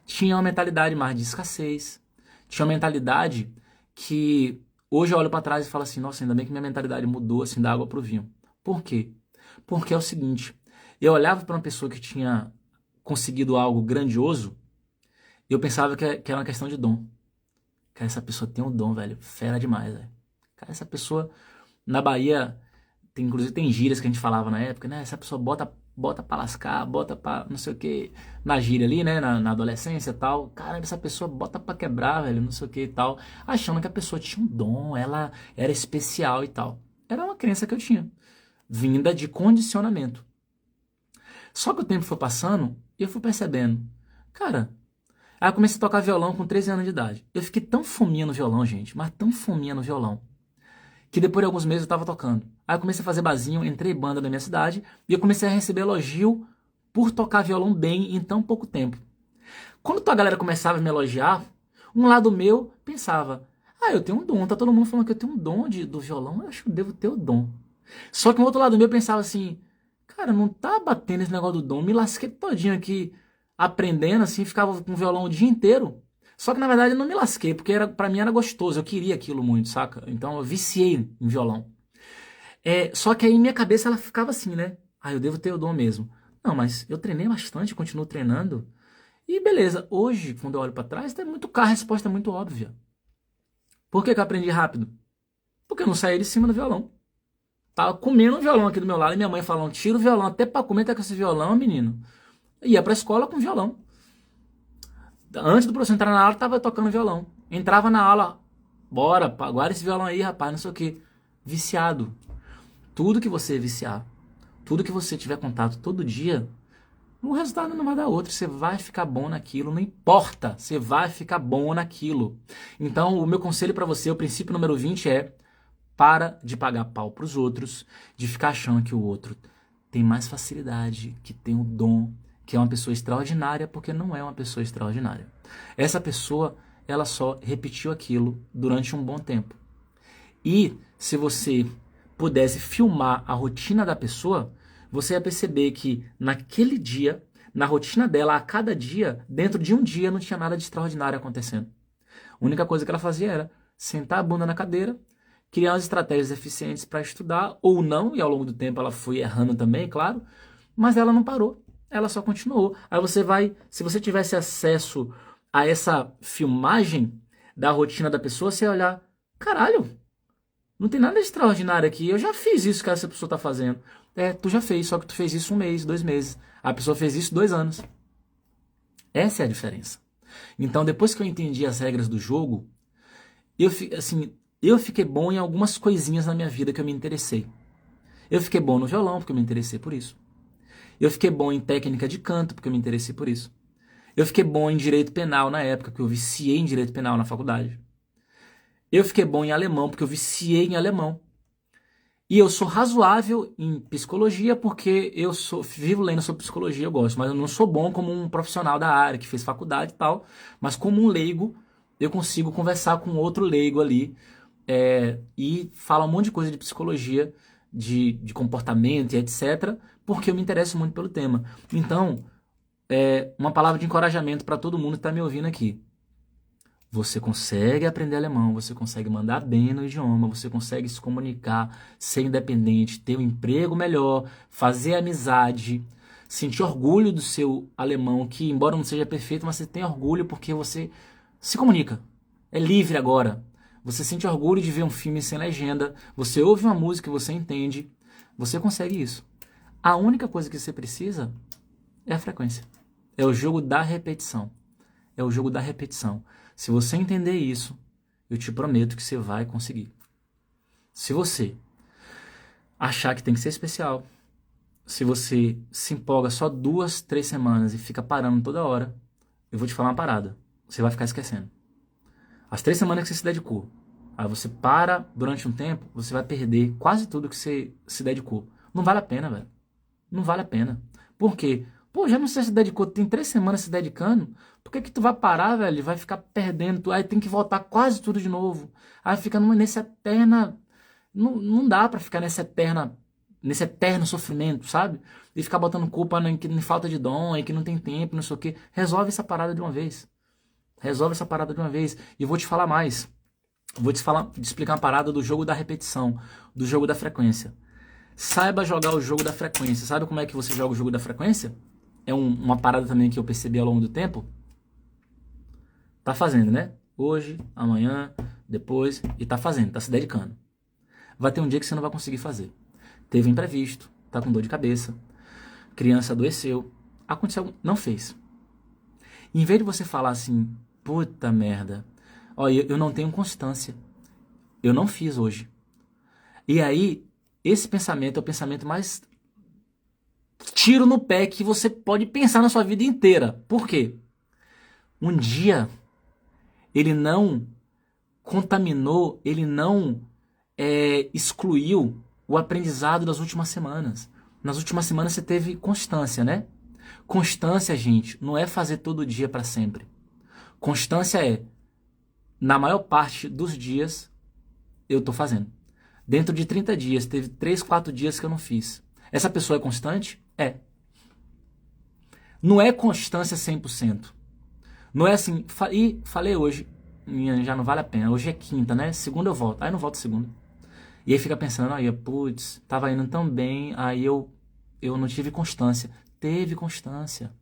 tinha uma mentalidade mais de escassez, tinha uma mentalidade que hoje eu olho para trás e falo assim, nossa, ainda bem que minha mentalidade mudou assim da água pro vinho. Por quê? Porque é o seguinte, eu olhava para uma pessoa que tinha conseguido algo grandioso, eu pensava que era uma questão de dom. Cara, essa pessoa tem um dom, velho, fera demais, velho. Cara, essa pessoa na Bahia, inclusive tem gírias que a gente falava na época, né? Essa pessoa bota pra lascar, bota pra não sei o que, na gíria ali, né? Na adolescência e tal. Cara, essa pessoa bota pra quebrar, velho, não sei o que e tal. Achando que a pessoa tinha um dom, ela era especial e tal. Era uma crença que eu tinha, vinda de condicionamento. Só que o tempo foi passando e eu fui percebendo, cara. Aí eu comecei a tocar violão com 13 anos de idade. Eu fiquei tão fominha no violão, gente, mas tão fominha no violão, que depois de alguns meses eu tava tocando. Aí eu comecei a fazer barzinho, entrei em banda na minha cidade e eu comecei a receber elogio por tocar violão bem em tão pouco tempo. Quando a galera começava a me elogiar, um lado meu pensava, eu tenho um dom, tá todo mundo falando que eu tenho um dom do violão, eu acho que eu devo ter o dom. Só que um outro lado meu pensava assim, cara, não tá batendo esse negócio do dom, me lasquei todinho aqui aprendendo assim, ficava com o violão o dia inteiro. Só que na verdade eu não me lasquei, porque para mim era gostoso, eu queria aquilo muito, saca? Então eu viciei em violão. Só que aí minha cabeça ela ficava assim, né? Eu devo ter o dom mesmo. Não, mas eu treinei bastante, continuo treinando. E beleza, hoje, quando eu olho pra trás, tem muito carro, a resposta é muito óbvia. Por que que eu aprendi rápido? Porque eu não saí de cima do violão. Tava comendo um violão aqui do meu lado e minha mãe falando, tira o violão, até pra comer tá com esse violão, menino. Eu ia pra escola com violão. Antes do professor entrar na aula, tava tocando violão. Entrava na aula, bora, guarda esse violão aí, rapaz, não sei o que. Viciado. Tudo que você viciar, tudo que você tiver contato todo dia, o resultado não vai dar outro. Você vai ficar bom naquilo, não importa. Você vai ficar bom naquilo. Então, o meu conselho para você, o princípio número 20 é: para de pagar pau pros outros, de ficar achando que o outro tem mais facilidade, que tem um dom, que é uma pessoa extraordinária, porque não é uma pessoa extraordinária. Essa pessoa, ela só repetiu aquilo durante um bom tempo. E se você pudesse filmar a rotina da pessoa, você ia perceber que naquele dia, na rotina dela, a cada dia, dentro de um dia, não tinha nada de extraordinário acontecendo. A única coisa que ela fazia era sentar a bunda na cadeira, criar umas estratégias eficientes para estudar, ou não, e ao longo do tempo ela foi errando também, claro, mas ela não parou, ela só continuou. Aí você vai, se você tivesse acesso a essa filmagem da rotina da pessoa, você ia olhar, caralho, não tem nada de extraordinário aqui, eu já fiz isso que essa pessoa está fazendo. Tu já fez, só que tu fez isso um mês, 2 meses. A pessoa fez isso 2 anos. Essa é a diferença. Então, depois que eu entendi as regras do jogo, eu fiquei bom em algumas coisinhas na minha vida que eu me interessei. Eu fiquei bom no violão, porque eu me interessei por isso. Eu fiquei bom em técnica de canto, porque eu me interessei por isso. Eu fiquei bom em direito penal na época, que eu viciei em direito penal na faculdade. Eu fiquei bom em alemão, porque eu viciei em alemão. E eu sou razoável em psicologia, porque vivo lendo sobre psicologia, eu gosto, mas eu não sou bom como um profissional da área, que fez faculdade e tal, mas como um leigo, eu consigo conversar com outro leigo ali, e falar um monte de coisa de psicologia, de comportamento e etc., porque eu me interesso muito pelo tema. Então, uma palavra de encorajamento para todo mundo que está me ouvindo aqui. Você consegue aprender alemão, você consegue mandar bem no idioma, você consegue se comunicar, ser independente, ter um emprego melhor, fazer amizade, sentir orgulho do seu alemão, que embora não seja perfeito, mas você tem orgulho porque você se comunica. É livre agora. Você sente orgulho de ver um filme sem legenda, você ouve uma música que você entende, você consegue isso. A única coisa que você precisa é a frequência. É o jogo da repetição. É o jogo da repetição. Se você entender isso, eu te prometo que você vai conseguir. Se você achar que tem que ser especial, se você se empolga só 2, 3 semanas e fica parando toda hora, eu vou te falar uma parada. Você vai ficar esquecendo. As 3 semanas que você se dedicou. Aí você para durante um tempo, você vai perder quase tudo que você se dedicou. Não vale a pena, velho. Não vale a pena. Por quê? Pô, já não sei se dedicou, tem 3 semanas se dedicando. Por que que tu vai parar, velho? Vai ficar perdendo. Aí tem que voltar quase tudo de novo. Aí fica nessa eterna... Não dá pra ficar nesse eterno sofrimento, sabe? E ficar botando culpa em falta de dom, em que não tem tempo, não sei o quê. Resolve essa parada de uma vez. Resolve essa parada de uma vez. E eu vou te falar mais. Te explicar uma parada do jogo da repetição, do jogo da frequência. Saiba jogar o jogo da frequência. Sabe como é que você joga o jogo da frequência? É uma parada também que eu percebi ao longo do tempo. Tá fazendo, né? Hoje, amanhã, depois, e tá fazendo, tá se dedicando. Vai ter um dia que você não vai conseguir fazer. Teve um imprevisto, tá com dor de cabeça, criança adoeceu, aconteceu, não fez. Em vez de você falar assim, puta merda, olha, eu não tenho constância, eu não fiz hoje. E aí, esse pensamento é o pensamento mais tiro no pé que você pode pensar na sua vida inteira. Por quê? Um dia, ele não contaminou, ele não excluiu o aprendizado das últimas semanas. Nas últimas semanas você teve constância, né? Constância, gente, não é fazer todo dia para sempre. Constância é, na maior parte dos dias, eu tô fazendo. Dentro de 30 dias, teve 3, 4 dias que eu não fiz. Essa pessoa é constante? É. Não é constância 100%. Não é assim, falei hoje, já não vale a pena. Hoje é quinta, né? Segunda eu volto. Aí não volto segunda. E aí fica pensando, aí, putz, tava indo tão bem, aí eu não tive constância. Teve constância.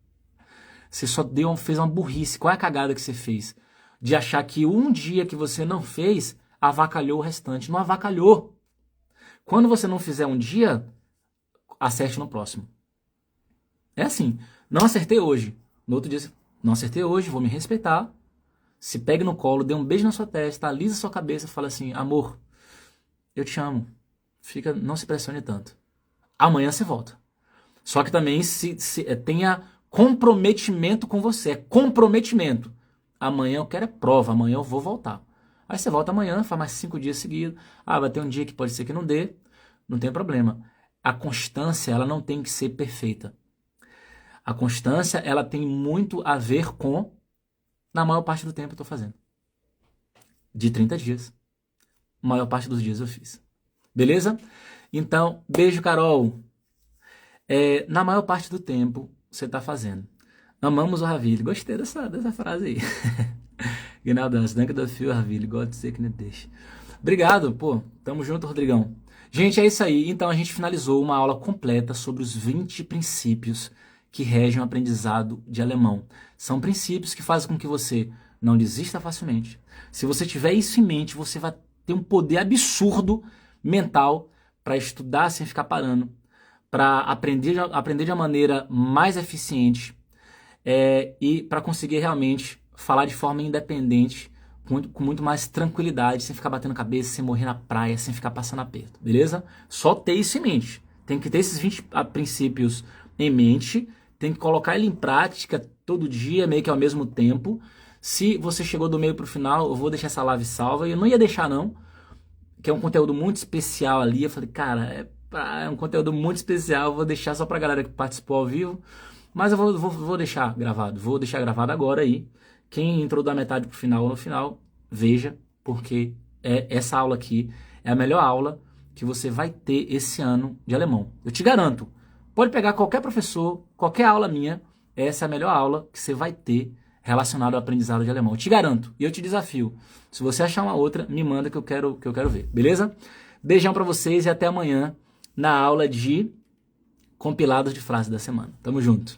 Você só fez uma burrice. Qual é a cagada que você fez? De achar que um dia que você não fez, avacalhou o restante. Não avacalhou. Quando você não fizer um dia, acerte no próximo. É assim, não acertei hoje. No outro dia, não acertei hoje, vou me respeitar. Se pegue no colo, dê um beijo na sua testa, alisa sua cabeça e fala assim, amor, eu te amo. Não se pressione tanto. Amanhã você volta. Só que também tenha comprometimento com você. É comprometimento. Amanhã eu quero é prova. Amanhã eu vou voltar. Aí você volta amanhã, faz mais 5 dias seguidos. Ah, vai ter um dia que pode ser que não dê. Não tem problema. A constância, ela não tem que ser perfeita. A constância, ela tem muito a ver com, na maior parte do tempo eu estou fazendo. De 30 dias. A maior parte dos dias eu fiz. Beleza? Então, beijo, Carol. Na maior parte do tempo, você está fazendo. Amamos o Ravile. Gostei dessa frase aí. Genau Dance. Danke dafür, Ravile. Gott segne dich. Obrigado, pô. Tamo junto, Rodrigão. Gente, é isso aí. Então, a gente finalizou uma aula completa sobre os 20 princípios que regem o aprendizado de alemão. São princípios que fazem com que você não desista facilmente. Se você tiver isso em mente, você vai ter um poder absurdo mental para estudar sem ficar parando, para aprender de uma maneira mais eficiente e para conseguir realmente falar de forma independente, com muito mais tranquilidade, sem ficar batendo cabeça, sem morrer na praia, sem ficar passando aperto, beleza? Só ter isso em mente. Tem que ter esses 20 princípios em mente, tem que colocar ele em prática todo dia, meio que ao mesmo tempo. Se você chegou do meio para o final, eu vou deixar essa live salva, e eu não ia deixar não, que é um conteúdo muito especial ali. Eu falei, cara, é um conteúdo muito especial, eu vou deixar só pra galera que participou ao vivo, mas eu vou deixar gravado agora aí. Quem entrou da metade pro final ou no final, veja, porque essa aula aqui é a melhor aula que você vai ter esse ano de alemão. Eu te garanto, pode pegar qualquer professor, qualquer aula minha, essa é a melhor aula que você vai ter relacionada ao aprendizado de alemão. Eu te garanto, e eu te desafio. Se você achar uma outra, me manda que eu quero ver, beleza? Beijão pra vocês e até amanhã na aula de compilados de frases da semana. Tamo junto.